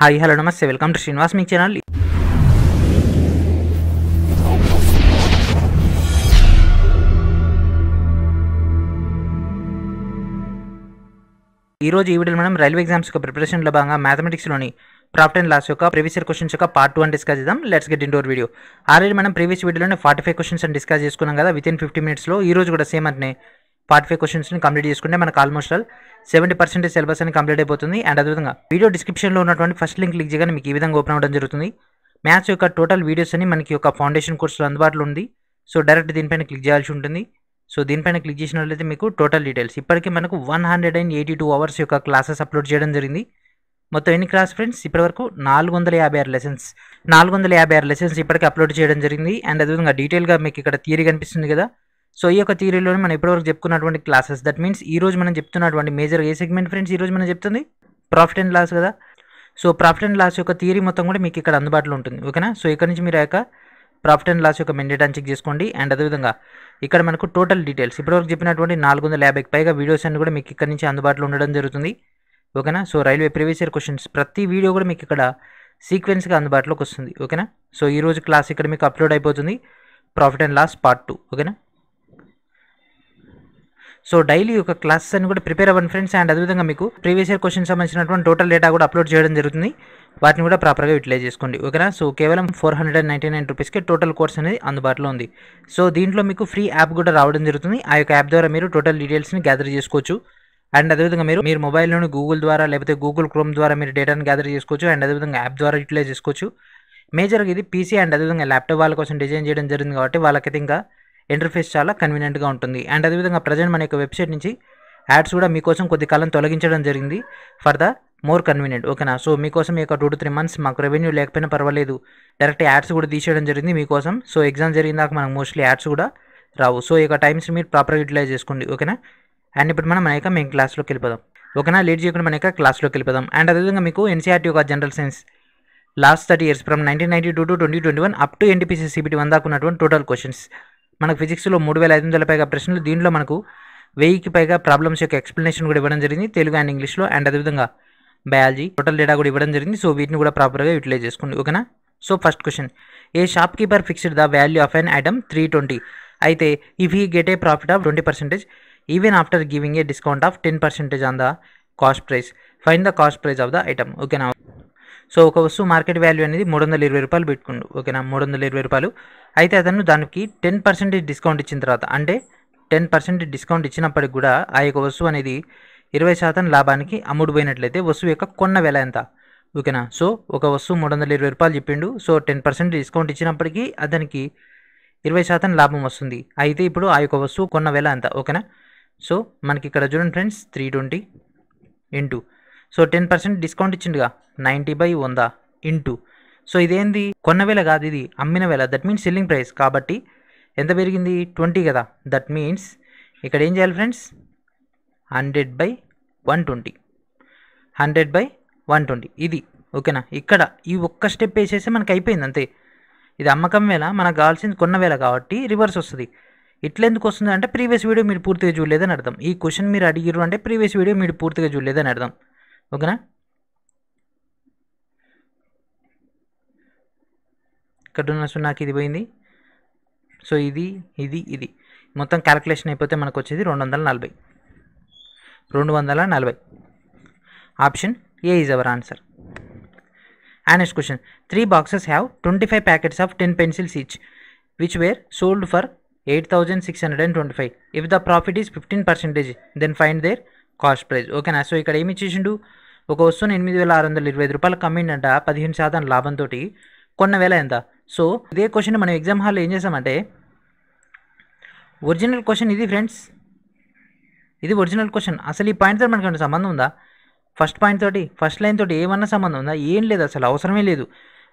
Hi hello నమస్తే welcome to Srinivas me channel. ఈరోజు ఈ వీడియోలో మనం రైల్వే ఎగ్జామ్స్ యొక్క ప్రిపరేషన్లో భాగంగా మ్యాథమెటిక్స్లోని ప్రాఫిట్ అండ్ లాస్ యొక్క ప్రీవియస్ ఇయర్ క్వశ్చన్స్ యొక్క పార్ట్ 2 అని డిస్కస్ చేద్దాం. Let's get into video. Already మనం ప్రీవియస్ వీడియోలోనే 45 క్వశ్చన్స్ అని డిస్కస్ చేసుకున్నాం కదా విత్ ఇన్ 50 మినిట్స్లో. ఈ రోజు కూడా సేమ్ అంటే 45 క్వశ్చన్స్ని కంప్లీట్ చేసుకుంటే మనకు ఆల్మోస్ట్ 70% సిలబస్ అని కంప్లీట్ అయిపోతుంది. అండ్ అదేవిధంగా వీడియో డిస్క్రిప్షన్లో ఉన్నటువంటి ఫస్ట్ లింక్ క్లిక్ చేయగానే మీకు ఈ విధంగా ఓపెన్ అవ్వడం జరుగుతుంది. మ్యాథ్స్ యొక్క టోటల్ వీడియోస్ అని మనకి ఒక ఫౌండేషన్ కోర్సులో అందుబాటులో ఉంది. సో డైరెక్ట్ దీనిపైన క్లిక్ చేయాల్సి ఉంటుంది. సో దీనిపైన క్లిక్ చేసినట్లయితే మీకు టోటల్ డీటెయిల్స్ ఇప్పటికీ మనకు 182 అవర్స్ యొక్క క్లాసెస్ అప్లోడ్ చేయడం జరిగింది. మొత్తం ఎన్ని క్లాస్ ఫ్రెండ్స్ ఇప్పటివరకు 456 లెసన్స్ 456 లెసన్స్ ఇప్పటికీ అప్లోడ్ చేయడం జరిగింది. అండ్ అదేవిధంగా డీటెయిల్గా మీకు ఇక్కడ థియరీ కనిపిస్తుంది కదా. సో ఈ యొక్క థియరీలోనే మనం ఇప్పటివరకు చెప్పుకున్నటువంటి క్లాసెస్, దట్ మీన్స్ ఈ రోజు మనం చెప్తున్నటువంటి మేజర్ ఏ సెగ్మెంట్ ఫ్రెండ్స్ ఈరోజు మనం చెప్తుంది ప్రాఫిట్ అండ్ లాస్ కదా. సో ప్రాఫిట్ అండ్ లాస్ యొక్క థియరీ మొత్తం కూడా మీకు ఇక్కడ అందుబాటులో ఉంటుంది. ఓకేనా. సో ఇక్కడ నుంచి మీరు ఆ యొక్క ప్రాఫిట్ అండ్ లాస్ యొక్క మెయిన్ అని చెక్ చేసుకోండి. అండ్ అదేవిధంగా ఇక్కడ మనకు టోటల్ డీటెయిల్స్ ఇప్పటివరకు చెప్పినటువంటి 450కి పైగా వీడియోస్ అన్ని కూడా మీకు ఇక్కడ నుంచి అందుబాటులో ఉండడం జరుగుతుంది. ఓకేనా. So railway previous year questions ప్రతి వీడియో కూడా మీకు ఇక్కడ సీక్వెన్స్గా అందుబాటులోకి వస్తుంది. ఓకేనా. సో ఈరోజు క్లాస్ ఇక్కడ మీకు అప్లోడ్ అయిపోతుంది ప్రాఫిట్ అండ్ లాస్ పార్ట్ 2. ఓకేనా. సో డైలీ ఒక క్లాసెస్ అని కూడా ప్రిపేర్ అవ్వండి ఫ్రెండ్స్. అండ్ అదేవిధంగా మీకు ప్రీవియస్ ఇయర్ క్వశ్చన్ సంబంధించినటువంటి టోటల్ డేటా కూడా అప్లోడ్ చేయడం జరుగుతుంది. వాటిని కూడా ప్రాపర్గా యూటిలైజ్ చేసుకోండి. ఓకేనా. సో కేవలం 499 రూపీస్కి టోటల్ కోర్స్ అనేది అందుబాటులో ఉంది. సో దీంట్లో మీకు ఫ్రీ యాప్ కూడా రావడం జరుగుతుంది. ఆ యొక్క యాప్ ద్వారా మీరు టోటల్ డీటెయిల్స్ని గ్యాదర్ చేసుకోవచ్చు. అండ్ అదేవిధంగా మీరు మొబైల్లోని గూగుల్ ద్వారా లేకపోతే గూగుల్ క్రోమ్ ద్వారా మీరు డేటాను గ్యాదర్ చేసుకోవచ్చు. అండ్ అదేవిధంగా యాప్ ద్వారా యూటిలైజ్ చేసుకోవచ్చు. మేజర్గా ఇది పీసీ అండ్ అదేవిధంగా ల్యాప్టాప్ వాళ్ళ కోసం డిజైన్ చేయడం జరిగింది కాబట్టి వాళ్ళకైతే ఇంకా ఇంటర్ఫేస్ చాలా కన్వీనియంట్గా ఉంటుంది. అండ్ అదేవిధంగా ప్రజెంట్ మన యొక్క వెబ్సైట్ నుంచి యాడ్స్ కూడా మీకోసం కొద్ది కాలం తొలగించడం జరిగింది ఫర్ ద మోర్ కన్వీనియంట్. ఓకేనా. సో మీకోసం ఈ యొక్క 2 to 3 months మాకు రెవెన్యూ లేకపోయినా పర్వాలేదు, డైరెక్ట్ యాడ్స్ కూడా తీసేయడం జరిగింది మీకోసం. సో ఎగ్జామ్ జరిగిందాక మనకు మోస్ట్లీ యాడ్స్ కూడా రావు. సో ఈ యొక్క టైమ్స్ మీరు ప్రాపర్గా యూటిలైజ్ చేసుకోండి. ఓకేనా. అండ్ ఇప్పుడు మనం మన యొక్క మెయిన్ క్లాస్లోకి వెళ్ళిపోదాం. ఓకేనా. లేట్ చేయకుండా మన యొక్క క్లాస్లోకి వెళ్ళిపోదాం. అండ్ అదేవిధంగా మీకు ఎన్సీఆర్టీ యొక్క general science last 30 years from 1992 to 2021 up to NTPC CBT 1 దాకా ఉన్నటువంటి టోటల్ క్వశ్చన్స్. మనకు ఫిజిక్స్లో 3500 పైగా ప్రశ్నలు, దీంట్లో మనకు 1000కి పైగా ప్రాబ్లమ్స్ యొక్క ఎక్స్ప్లెనేషన్ కూడా ఇవ్వడం జరిగింది తెలుగు అండ్ ఇంగ్లీష్లో. అండ్ అదేవిధంగా బయాలజీ టోటల్ డేటా కూడా ఇవ్వడం జరిగింది. సో వీటిని కూడా ప్రాపర్గా యూటిలైజ్ చేసుకోండి. ఓకేనా. So first question, a shop keeper fixed the value of an item 320 అయితే if he get a profit of 20% even after giving a discount of 10% on the cost price, find the cost price of the item. ఓకేనా. So ఒక వస్తువు market value అనేది 320 రూపాయలు పెట్టుకుండు. ఓకేనా. 320 రూపాయలు అయితే అతను దానికి 10% డిస్కౌంట్ ఇచ్చిన తర్వాత, అంటే 10% డిస్కౌంట్ ఇచ్చినప్పటికి కూడా ఆ యొక్క వస్తువు అనేది 20% లాభానికి అమ్ముడుపోయినట్లయితే వస్తువు యొక్క కొన్న వెల ఎంత. ఓకేనా. సో ఒక వస్తువు 320 రూపాయలు చెప్పిండు. సో 10% డిస్కౌంట్ ఇచ్చినప్పటికీ అతనికి 20% లాభం వస్తుంది. అయితే ఇప్పుడు ఆ యొక్క వస్తువు కొన్న వెల ఎంత. ఓకేనా. సో మనకి ఇక్కడ చూడండి ఫ్రెండ్స్ 320 ఇంటూ, సో 10% డిస్కౌంట్ ఇచ్చిండుగా 90/100 ఇంటూ, సో ఇదేంది కొన్న వేల కాదు, ఇది అమ్మిన వేల, దట్ మీన్స్ సెల్లింగ్ ప్రైస్. కాబట్టి ఎంత పెరిగింది 20 కదా. దట్ మీన్స్ ఇక్కడ ఏం చేయాలి ఫ్రెండ్స్ 100/120 100/120 ఇది. ఓకేనా. ఇక్కడ ఈ ఒక్క స్టెప్ వేసేస్తే మనకు అయిపోయింది అంతే. ఇది అమ్మకం వేల, మనకు కావాల్సింది కొన్న వేల కాబట్టి రివర్స్ వస్తుంది. ఇట్లా ఎందుకు వస్తుంది అంటే ప్రీవియస్ వీడియో మీరు పూర్తిగా చూడలేదని అర్థం. ఈ క్వశ్చన్ మీరు అడిగిరు అంటే ప్రీవియస్ వీడియో మీరు పూర్తిగా చూడలేదని అర్థం. ఓకేనా. ఇక్కడ ఉన్న సున్నాకి ఇది పోయింది. సో ఇది ఇది ఇది మొత్తం క్యాలిక్యులేషన్ అయిపోతే మనకు వచ్చేది 240. Option A is our answer. And next question, 3 boxes have 25 packets of 10 pencils each which were sold for 8,625. if the profit is 15% then find their cost price. ఓకేనా. సో ఇక్కడ ఏమి ఇచ్చేసిండు, ఒక వస్తువుని 8,625 రూపాయలకు అమ్మిండంట 15% లాభంతో, కొన్న వేల ఎంత. సో ఇదే క్వశ్చన్ మనం ఎగ్జామ్ హాల్లో ఏం చేసామంటే, ఒరిజినల్ క్వశ్చన్ ఇది ఫ్రెండ్స్, ఇది ఒరిజినల్ క్వశ్చన్. అసలు ఈ పాయింట్తో మనకు సంబంధం ఉందా, ఫస్ట్ పాయింట్ తోటి ఫస్ట్ లైన్ తోటి ఏమన్నా సంబంధం ఉందా, ఏం లేదు, అసలు అవసరమే లేదు.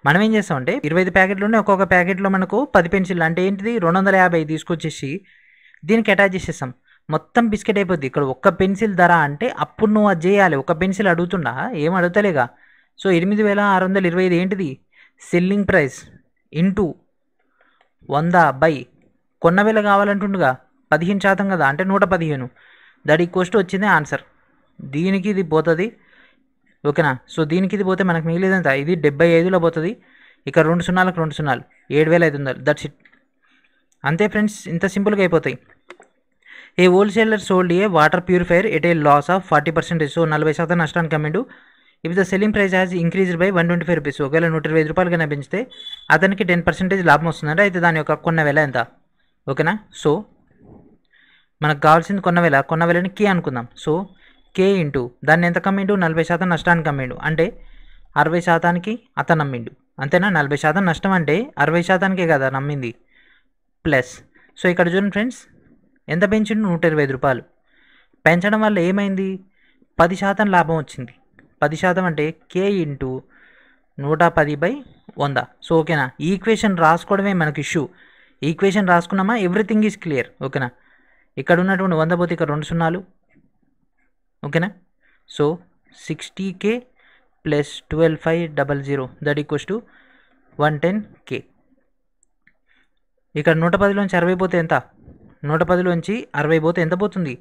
మనం ఏం చేస్తామంటే 25 ప్యాకెట్లోనే ఒక్కొక్క ప్యాకెట్లో మనకు 10 పెన్సిల్ అంటే ఏంటిది 250 తీసుకొచ్చేసి దీనికి అటాచ్ చేసేస్తాం, మొత్తం బిస్కెట్ అయిపోద్ది. ఇక్కడ ఒక్క పెన్సిల్ ధర అంటే అప్పుడు నువ్వు అది చేయాలి. ఒక పెన్సిల్ అడుగుతుండా, ఏం అడుగుతలేగా. సో 8,625 ఏంటిది సెల్లింగ్ ప్రైస్ ఇంటూ 100 కొన్న వేల కావాలంటుండగా 15% కదా, అంటే 115. దట్ ఈక్వల్స్ టు వచ్చింది ఆన్సర్. దీనికి ఇది పోతుంది ఓకేనా. సో దీనికి ఇది పోతే మనకు మిగిలేదంతా ఇది 75లో పోతుంది. ఇక 2 సున్నాలకు 2 సున్నాలు 7500. That's it. అంతే ఫ్రెండ్స్, ఇంత సింపుల్గా అయిపోతాయి. A wholesaler sold a water purifier at a loss of 40%. So 40% నష్టానికి అమ్మిండు. If the selling price has increased by 125 rupees. ఒకవేళ 125 రూపాయలు కన్నా పెంచితే అతనికి 10% లాభం వస్తుందంట. అయితే దాని యొక్క కొన్న వెల ఎంత? ఓకేనా. సో మనకు కావాల్సింది కొన్న వెలని కే అనుకుందాం. సో కే ఇంటూ దాన్ని ఎంత కమ్మిండు? 40% నష్టానికి అమ్మిండు. అంటే 60%కి అతను అమ్మిండు. అంతేనా. 40% నష్టం అంటే 60%కే కదా నమ్మింది ప్లస్. సో ఇక్కడ చూడండి ఫ్రెండ్స్, ఎంత పెంచిండు? 125 రూపాయలు. పెంచడం వల్ల ఏమైంది? 10% లాభం వచ్చింది. 10% అంటే కే ఇంటూ 110/100. సో ఓకేనా. ఈ ఈక్వేషన్ రాసుకోవడమే మనకి ఇష్యూ. ఈక్వేషన్ రాసుకున్నామా ఎవ్రీథింగ్ ఈజ్ క్లియర్. ఓకేనా. ఇక్కడ ఉన్నటువంటి 100 పోతే ఇక్కడ 2 సున్నాలు. ఓకేనా. So 60K plus 12,500 that equals to 110K. ఇక్కడ 110లోంచి 60 పోతే ఎంత? 110లోంచి 60 పోతే ఎంత పోతుంది?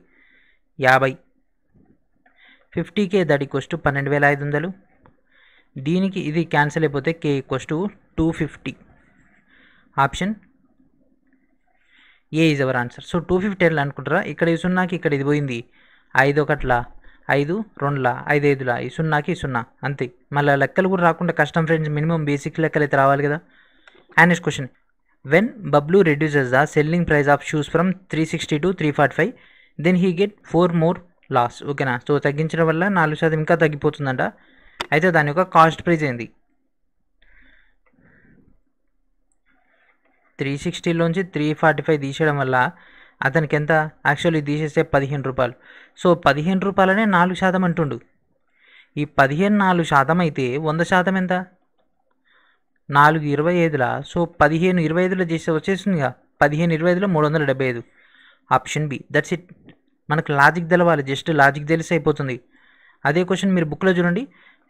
50. 50K that equals to 12,500. దీనికి ఇది క్యాన్సిల్ అయిపోతే K equals to 250. Option A is our answer. So 250 అనుకుంటారా? ఇక్కడ ఈ సున్నాకి ఇక్కడ ఇది పోయింది. 5 ఒకట్ల 5, 2ల 5, 5ల ఈ సున్నాకి ఈ సున్నా అంతే. మళ్ళీ లెక్కలు కూడా రాకుండా కష్టం ఫ్రెండ్స్. మినిమం బేసిక్ లెక్కలు అయితే రావాలి కదా. And next question, when Bablu reduces the selling price of shoes from 360 to 345 then he get 4 more loss. ఓకేనా. సో తగ్గించడం వల్ల 4% ఇంకా తగ్గిపోతుందంట. అయితే దాని యొక్క కాస్ట్ ప్రైస్ ఏంది? 360లోంచి 345 తీసేయడం వల్ల అతనికి ఎంత? యాక్చువల్లీ తీసేస్తే 15 రూపాయలు. సో 15 రూపాయలనే 4% అంటుండు. ఈ 15 4% అయితే 100% ఎంత? 425లా. సో 1525లో చేస్తే వచ్చేస్తుందిగా. 1525లో 375. Option B. That's it. మనకు లాజిక్ తెలవాలి. జస్ట్ లాజిక్ తెలిసి అయిపోతుంది. అదే క్వశ్చన్ మీరు బుక్లో చూడండి.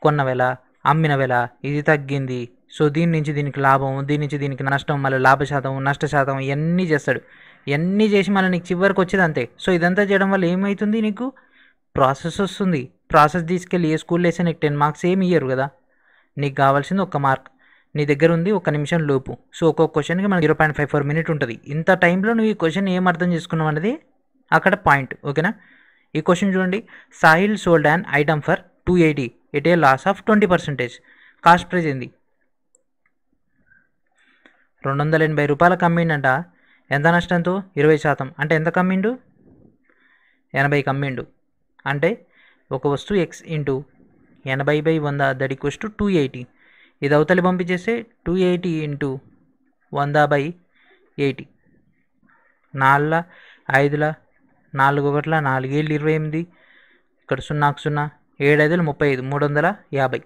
కొన్న వెల, అమ్మిన వెల, ఇది తగ్గింది. సో దీని నుంచి దీనికి లాభం, దీని నుంచి దీనికి నష్టం, మళ్ళీ లాభ శాతం, నష్ట శాతం ఇవన్నీ చేస్తాడు. ఇవన్నీ చేసి మళ్ళీ నీకు చివరికి వచ్చేది అంతే. సో ఇదంతా చేయడం వల్ల ఏమవుతుంది? నీకు ప్రాసెస్ వస్తుంది. ప్రాసెస్ తీసుకెళ్ళి ఏ స్కూల్లో వేస్తే నీకు 10 మార్క్స్ ఏమి ఇయ్యరు కదా. నీకు కావాల్సింది 1 మార్క్. నీ దగ్గర ఉంది 1 నిమిషం లోపు. సో ఒక్కొక్క క్వశ్చన్కి మనకి 0.54 మినిట్ ఉంటుంది. ఇంత టైంలో నువ్వు ఈ క్వశ్చన్ ఏం అర్థం చేసుకున్నావు అనేది అక్కడ పాయింట్. ఓకేనా. ఈ క్వశ్చన్ చూడండి. Sahil sold an item for 280 at a loss of 20%. Cost price ఏంది? 280 రూపాయలకు అమ్మిండంట. ఎంత నష్టంతో? 20%. అంటే ఎంత కమ్మిండు? 80కి అమ్మిండు. అంటే ఒక వస్తువు X into 80/100 that equals to 280. ఇది అవతలి పంపించేస్తే 280 ఇంటూ 100/80. 4, 5, 4 ఒకట్ల 4 7 28. ఇక్కడ 0కు 0, 7 5 35, 350.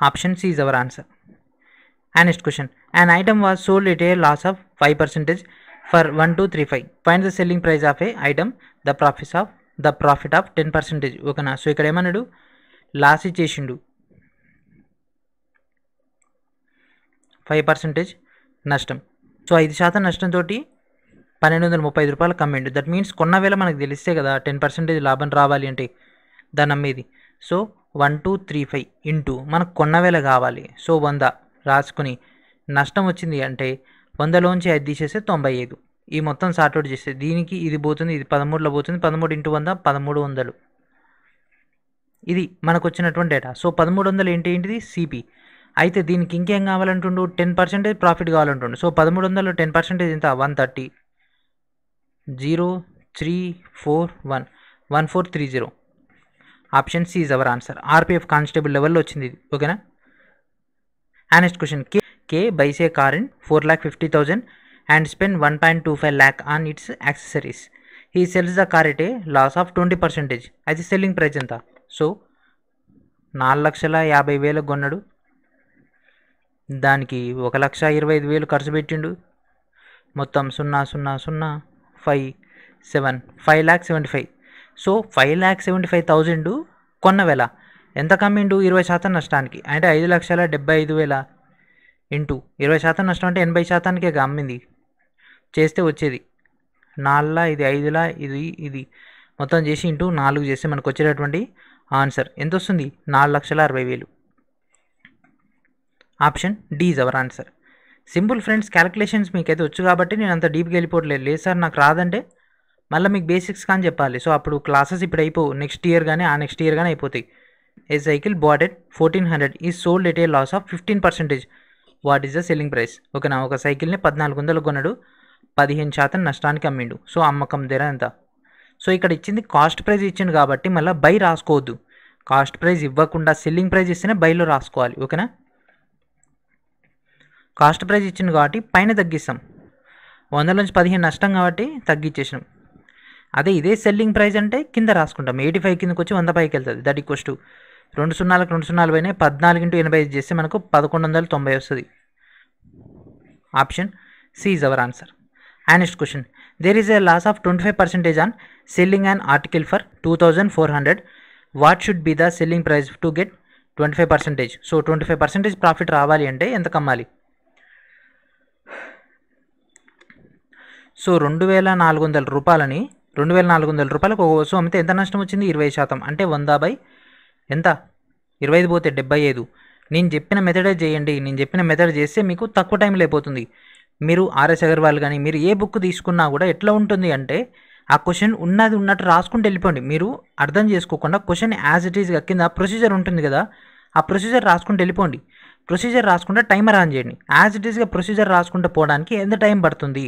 Option C is our answer. And next question, an item was sold at a loss of 5% for 1235. Find the selling price of a item, the profit of 10%. ఓకేనా. So ఇక్కడ ఏమన్నాడు? Loss ఇచ్చేసిండు. 5% నష్టం. So 5% నష్టంతో 1235 రూపాయలకు అమ్మిండు. దట్ మీన్స్ కొన్న వేళ మనకు తెలిస్తే కదా 10% లాభం రావాలి అంటే దాన్ని అమ్మేది. సో 1235 ఇంటూ మనకు కొన్న వేళ కావాలి. సో 100 రాసుకుని నష్టం వచ్చింది అంటే 100లోంచి 5 తీసేస్తే 95. ఈ మొత్తం సార్ట్అవుట్ చేస్తే దీనికి ఇది పోతుంది, ఇది 13లో పోతుంది. 13 ఇంటూ 100 1300. ఇది మనకు వచ్చినటువంటి డేటా. సో 1300 ఏంటిది? సిపి. అయితే దీనికి ఇంకేం కావాలంటుండు? 10% ప్రాఫిట్ కావాలంటుండు. సో 1300లో 10% ఎంత? 130. 0341 1430. Option C is our answer. RPF constable లెవెల్లో వచ్చింది ఇది. ఓకేనా. And next question, K buys a car in 4,50,000 and spend 1.25 lakh on its accessories. He sells the car at a loss of 20%. అయితే selling price ఎంత? So 4,50,000 కొన్నాడు. దానికి 1,25,000 ఖర్చు పెట్టిండు. మొత్తం 0,0,0,5,7 5,75,000. సో 5,75,000 కొన్న వేళ ఎంత కమ్మిండు? 20% నష్టానికి. అంటే 5,75,000 ఇంటూ 20% నష్టం అంటే 80%కే అమ్మింది. చేస్తే వచ్చేది 4, ఇది 5, ఇది మొత్తం చేసి ఇంటూ 4 చేస్తే మనకు వచ్చేటటువంటి ఆన్సర్ ఎంత వస్తుంది? 4,60,000. Option D is our answer. Simple friends, calculations మీకైతే వచ్చు కాబట్టి నేను అంత డీప్గా వెళ్ళిపోవట్లేదు. లేదు సార్ నాకు రాదంటే మళ్ళీ మీకు బేసిక్స్ కానీ చెప్పాలి. సో అప్పుడు క్లాసెస్ ఇప్పుడు అయిపోవు, నెక్స్ట్ ఇయర్ కానీ ఆ నెక్స్ట్ ఇయర్ కానీ అయిపోతాయి. ఏ సైకిల్ బాట్ ఎట్ 1400 ఈ sold at a loss of 15%. What is the selling price? ఓకేనా, ఒక సైకిల్ని 1400 కొన్నాడు, 15% నష్టానికి అమ్మిండు. సో అమ్మకం ధర ఎంత? సో ఇక్కడ ఇచ్చింది కాస్ట్ ప్రైస్ ఇచ్చింది కాబట్టి మళ్ళీ బై రాసుకోవద్దు. కాస్ట్ ప్రైస్ ఇవ్వకుండా సెల్లింగ్ ప్రైస్ ఇస్తేనే బైలో రాసుకోవాలి. ఓకేనా, కాస్ట్ ప్రైస్ ఇచ్చింది కాబట్టి పైన తగ్గిస్తాం. 100 నుంచి 15 నష్టం కాబట్టి తగ్గించేసినాం. అదే ఇదే సెల్లింగ్ ప్రైస్ అంటే కింద రాసుకుంటాం. 85 కిందకి వచ్చి 100 పైకి వెళ్తుంది. దట్ ఈక్వల్స్ టు 2 సున్నాలకు 2 సున్నాలు పోయినాయి, 14 × 85 చేస్తే మనకు 1190 వస్తుంది. Option C is our answer. And next question, there is a loss of 25% on selling an article for 2400. What should be the selling price to get 25%? So 25% profit రావాలి అంటే ఎంత కమ్మాలి? So 2,400 రూపాయలని 2,400 రూపాయలకు ఒక వస్తువు అమ్మితే ఎంత నష్టం వచ్చింది? 20%. అంటే 100 ఎంత? 25 పోతే 75. నేను చెప్పిన మెథడే చేయండి. నేను చెప్పిన మెథడ్ చేస్తే మీకు తక్కువ టైంలో అయిపోతుంది. మీరు ఆర్ఎస్ అగర్వాల్ కానీ మీరు ఏ బుక్ తీసుకున్నా కూడా ఎట్లా ఉంటుంది అంటే ఆ క్వశ్చన్ ఉన్నది ఉన్నట్టు రాసుకుంటూ వెళ్ళిపోండి. మీరు అర్థం చేసుకోకుండా క్వశ్చన్ యాజ్ ఇట్ ఈస్గా కింద ప్రొసీజర్ ఉంటుంది కదా, ఆ ప్రొసీజర్ రాసుకుంటూ వెళ్ళిపోండి. ప్రొసీజర్ రాసుకుంటే టైమర్ ఆన్ చేయండి. యాజ్ ఇట్ ఈస్గా ప్రొసీజర్ రాసుకుంటూ పోవడానికి ఎంత టైం పడుతుంది?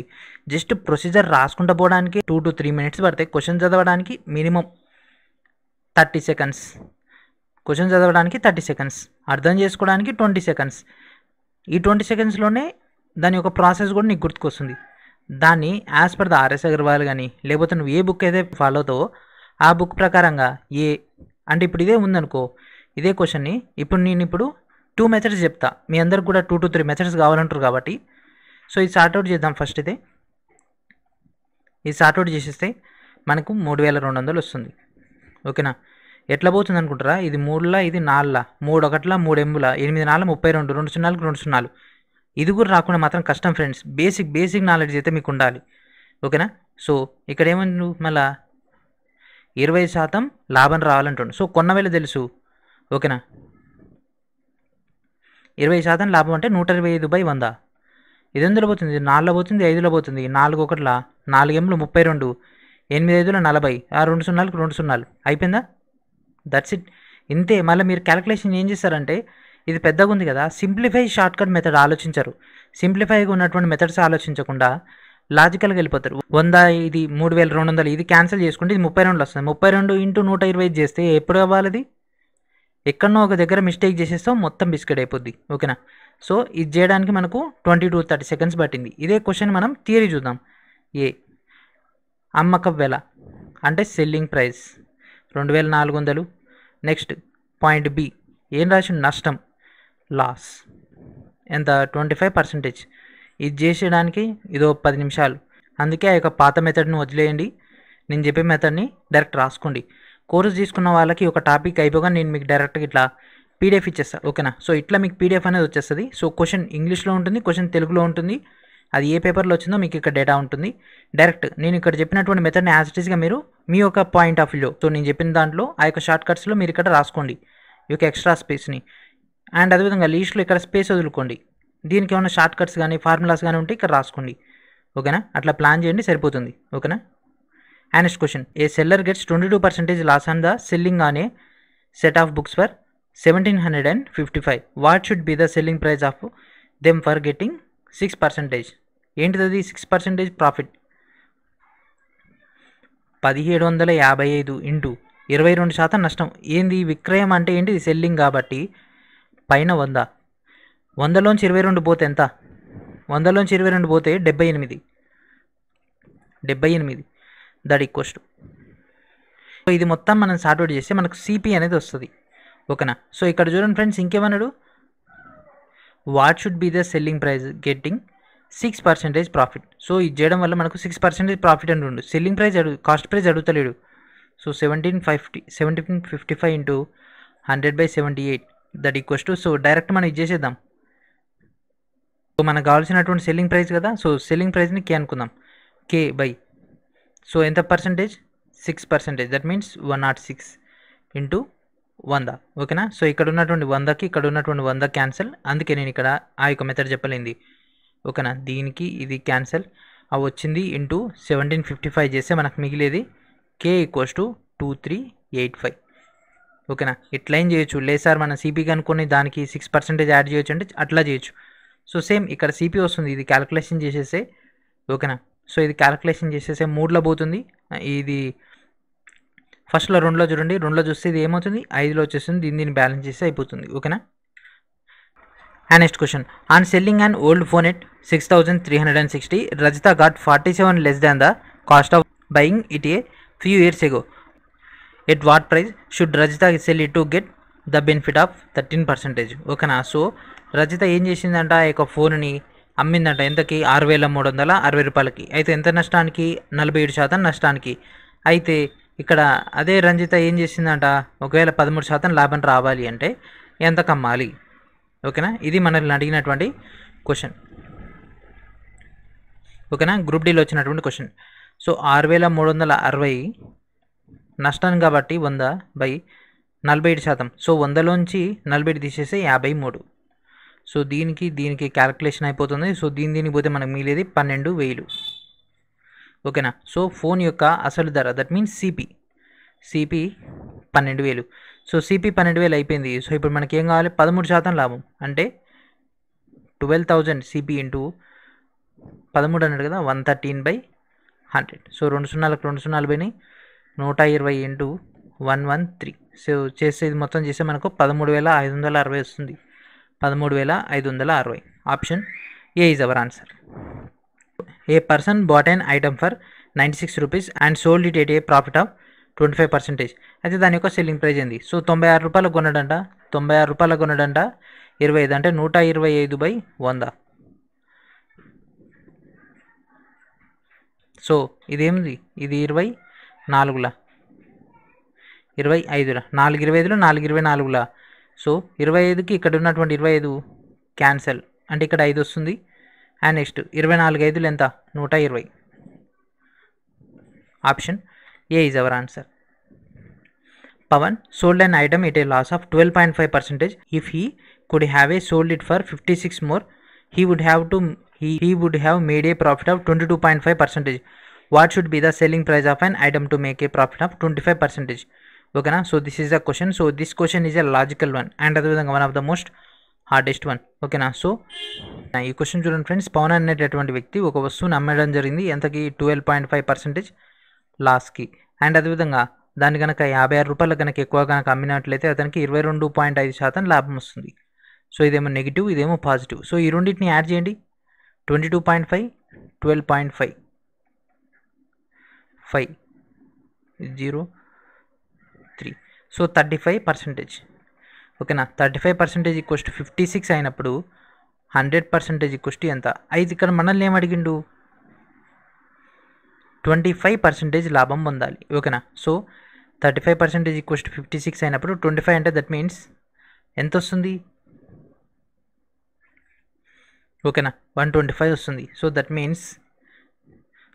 జస్ట్ ప్రొసీజర్ రాసుకుంటూ పోవడానికి 2 to 3 minutes పడతాయి. క్వశ్చన్ చదవడానికి మినిమం 30 seconds. క్వశ్చన్ చదవడానికి 30 seconds, అర్థం చేసుకోవడానికి 20 seconds. ఈ 20 secondsలోనే దాని యొక్క ప్రాసెస్ కూడా నీకు గుర్తుకొస్తుంది. దాన్ని as per the RS Agarwal కానీ లేకపోతే నువ్వు ఏ బుక్ అయితే ఫాలో అవుతావో ఆ బుక్ ప్రకారంగా అంటే ఇప్పుడు ఇదే ఉందనుకో, ఇదే క్వశ్చన్ని నేను ఇప్పుడు 2 methods చెప్తా. మీ అందరికి కూడా 2 to 3 methods కావాలంటారు కాబట్టి సో ఇది సార్ట్అవుట్ చేద్దాం. ఫస్ట్ ఇది సార్ట్అవుట్ చేసేస్తే మనకు 3,200 వస్తుంది. ఓకేనా, ఎట్లా పోతుంది అనుకుంటారా? ఇది 3ల ఇది 4ల 3 1ల 3 ఎంబుల 8 4 32 2 సున్నాలకు 2 సున్నాలు. ఇది కూడా రాకుండా మాత్రం కష్టం ఫ్రెండ్స్. బేసిక్ నాలెడ్జ్ అయితే మీకు ఉండాలి. ఓకేనా, సో ఇక్కడ ఏమన్నా మళ్ళా 20% లాభం రావాలంటుండు. సో కొన్న వేళ తెలుసు. ఓకేనా, 20% లాభం అంటే 125/100. ఇది ఎందులో పోతుంది? 4లో పోతుంది, 5లో పోతుంది. 4 1ల 4 ఎంబులు 32, 8 5ల 40, ఆ 2 సున్నాలకు 2 సున్నాలు. అయిపోయిందా? దట్స్ ఇట్, ఇంతే. మళ్ళీ మీరు క్యాలిక్యులేషన్ ఏం చేస్తారంటే ఇది పెద్దగా ఉంది కదా, సింప్లిఫై షార్ట్కట్ మెథడ్ ఆలోచించరు. సింప్లిఫైగా ఉన్నటువంటి మెథడ్స్ ఆలోచించకుండా లాజికల్గా వెళ్ళిపోతారు. 100 ఇది 3,200 ఇది క్యాన్సిల్ చేసుకుంటే ఇది 32 వస్తుంది. 32 × 125 చేస్తే ఎప్పుడు అవ్వాలి? ఎక్కడనో ఒక దగ్గర మిస్టేక్ చేసేస్తాం, మొత్తం బిస్కెట్ అయిపోద్ది. ఓకేనా, సో ఇది చేయడానికి మనకు 20 to 30 seconds పట్టింది. ఇదే క్వశ్చన్ మనం థియరీ చూద్దాం. అమ్మకం వెల అంటే selling price 2,400. Next point B ఏం రాసి నష్టం, లాస్ ఎంత? 25%. ఇది చేసేయడానికి ఇదో 10 నిమిషాలు. అందుకే ఆ యొక్క పాత మెథడ్ని వదిలేయండి, నేను చెప్పే మెథడ్ని డైరెక్ట్ రాసుకోండి. కోర్స్ తీసుకున్న వాళ్ళకి ఒక టాపిక్ అయిపోగా నేను మీకు డైరెక్ట్గా ఇట్లా పీడిఎఫ్ ఇచ్చేస్తాను. ఓకేనా, సో ఇట్లా మీకు పీడిఎఫ్ అనేది వచ్చేస్తుంది. సో క్వశ్చన్ ఇంగ్లీష్లో ఉంటుంది, క్వశ్చన్ తెలుగులో ఉంటుంది. అది ఏ పేపర్లో వచ్చిందో మీకు ఇక్కడ డేటా ఉంటుంది. డైరెక్ట్ నేను ఇక్కడ చెప్పినటువంటి మెథడ్ని యాజ్ ఇట్ ఈస్గా మీరు మీ యొక్క పాయింట్ ఆఫ్ వ్యూలో, సో నేను చెప్పిన దాంట్లో ఆ యొక్క షార్ట్ కట్స్లో మీరు ఇక్కడ రాసుకోండి ఈ యొక్క ఎక్స్ట్రా స్పేస్ని. అండ్ అదేవిధంగా లీస్ట్లో ఇక్కడ స్పేస్ వదులుకోండి. దీనికి ఏమైనా షార్ట్ కట్స్ కానీ ఫార్ములాస్ కానీ ఉంటే ఇక్కడ రాసుకోండి. ఓకేనా, అట్లా ప్లాన్ చేయండి, సరిపోతుంది. ఓకేనా. And next question, a seller gets 22% loss on the selling on a set of books for 1,755. What should be the selling price of them for getting 6%? ఏంటిది 6% ప్రాఫిట్? 1,755 ఇంటూ 22% నష్టం. ఏంది విక్రయం అంటే ఏంటిది? సెల్లింగ్ కాబట్టి పైన 100. 100లోంచి 22 పోతే ఎంత? 100లోంచి 22 పోతే 78. దట్ ఈక్వల్స్ టు, సో ఇది మొత్తం మనం సార్ట్అవుట్ చేస్తే మనకు సిపి అనేది వస్తుంది. ఓకేనా, సో ఇక్కడ చూడండి ఫ్రెండ్స్, ఇంకేమన్నాడు? What should be the selling price getting 6% profit. So ఇది చేయడం వల్ల మనకు 6% ప్రాఫిట్ అని ఉండు. సెల్లింగ్ ప్రైస్ కాస్ట్ ప్రైస్ అడుగుతలేడు. So 1755 into 100/78 that equals to, so direct మనం ఇది చేసేద్దాం. సో మనకు కావాల్సినటువంటి సెల్లింగ్ ప్రైస్ కదా, సో సెల్లింగ్ ప్రైస్ని కే అనుకుందాం. కే బై, సో ఎంత పర్సెంటేజ్? 6%. That means 106 into 100. ఓకేనా. సో ఇక్కడ ఉన్నటువంటి 100కి ఇక్కడ ఉన్నటువంటి 100 క్యాన్సిల్, అందుకే నేను ఇక్కడ ఆ యొక్క మెథడ్ చెప్పలేంది. ఓకేనా. దీనికి ఇది క్యాన్సిల్, అవి వచ్చింది ఇంటూ 1755 చేస్తే మనకు మిగిలేది k = 2385. ఓకేనా. ఇట్లా ఏం చేయొచ్చు, లేదు సార్ మన సిపి కనుక్కొని దానికి 6% యాడ్ చేయొచ్చు అంటే అట్లా చేయొచ్చు. సో సేమ్ ఇక్కడ సిపి వస్తుంది, ఇది క్యాలిక్యులేషన్ చేసేస్తే. ఓకేనా. సో ఇది క్యాలిక్యులేషన్ చేసేస్తే 3లో పోతుంది, ఇది ఫస్ట్లో 2లో చూడండి, 2లో చూస్తే ఇది ఏమవుతుంది 5లో వచ్చేస్తుంది, దీన్ని బ్యాలెన్స్ చేస్తే అయిపోతుంది. ఓకేనా. And next question, on selling and old phone at 6360 Rajitha got 47 less than the cost of buying it a few years ago. At what price should Rajita sell it to get the benefit of 13%? ఓకేనా. So Rajitha ఏం చేసిందంట, ఆ యొక్క ఫోన్ని అమ్మిందంట ఎంతకి, 6360 రూపాయలకి. అయితే ఎంత నష్టానికి, 47% నష్టానికి. అయితే ఇక్కడ అదే రంజిత ఏం చేసిందంట, ఒకవేళ 13% లాభం రావాలి అంటే ఎంత కమ్మాలి. ఓకేనా. ఇది మనల్ని అడిగినటువంటి క్వశ్చన్. ఓకేనా. గ్రూప్ డీలో వచ్చినటువంటి క్వశ్చన్. సో 6360 నష్టం కాబట్టి 100/47. సో 100లోంచి 40 తీసేస్తే 53. సో దీనికి క్యాలిక్యులేషన్ అయిపోతుంది. సో దీనికి పోతే మనకు మిగిలేది 12,000. ఓకేనా. సో ఫోన్ యొక్క అసలు ధర, that means CP 12,000. So CP 12,000 అయిపోయింది. సో ఇప్పుడు మనకి ఏం కావాలి, 13% లాభం అంటే 12,000 సిపి ఇంటూ 13 అన్నాడు కదా, 113/100. సో 2 సున్నాలకు 2 సున్నాలు పోయినాయి, 120 ఇంటూ 113. సో చేస్తే ఇది మొత్తం చేస్తే మనకు 13,560 వస్తుంది. 13,560. Option A is our answer. A person bought an item for 96 rupees and sold it at a profit of 25%. అయితే దాని యొక్క సెల్లింగ్ ప్రైస్ ఏంది. సో 96 రూపాయలకు కొన్నాడంట, 96 రూపాయలకు కొన్నాడంట, 25 అంటే 125/100. సో ఇదేమిది, ఇది 24లా, 25లా, 4/25లో 4/24లా. సో 25కి ఇక్కడ ఉన్నటువంటి 25 క్యాన్సల్ అంటే ఇక్కడ 5 వస్తుంది. అండ్ నెక్స్ట్ 24/5 ఎంత, 120. Option A is our answer. Pavan sold an item at a loss of 12.5%. If he could have sold it for 56 more, he would have made a profit of 22.5%. What should be the selling price of an item to make a profit of 25%? ఓకేనా. So this is the question. So this question is a logical one and అదేవిధంగా one of the most hardest one. ఓకేనా. So ఈ question చూడండి friends, Pavan అనేటటువంటి వ్యక్తి ఒక వస్తువుని అమ్మడం జరిగింది ఎంతకి, 12.5% లాస్కి. అండ్ అదేవిధంగా దాన్ని కనుక 56 రూపాయలు కనుక ఎక్కువ కనుక అమ్మినట్లయితే అతనికి 22.5% లాభం వస్తుంది. సో ఇదేమో నెగిటివ్, ఇదేమో పాజిటివ్. సో ఈ రెండింటిని యాడ్ చేయండి, 22.5, 12.5, 5, 0, 3. సో 35%. ఓకేనా. 35% ఈక్వల్స్ టు 56 అయినప్పుడు 100% ఈక్వల్స్ టు ఎంత. అయితే ఇక్కడ మనల్ని ఏం అడిగిండు, 25% లాభం పొందాలి. ఓకేనా. సో 35% ఈక్వల్స్ టు 56 అయినప్పుడు 25 అంటే దట్ మీన్స్ ఎంత వస్తుంది, ఓకేనా, 125 వస్తుంది. సో దట్ మీన్స్,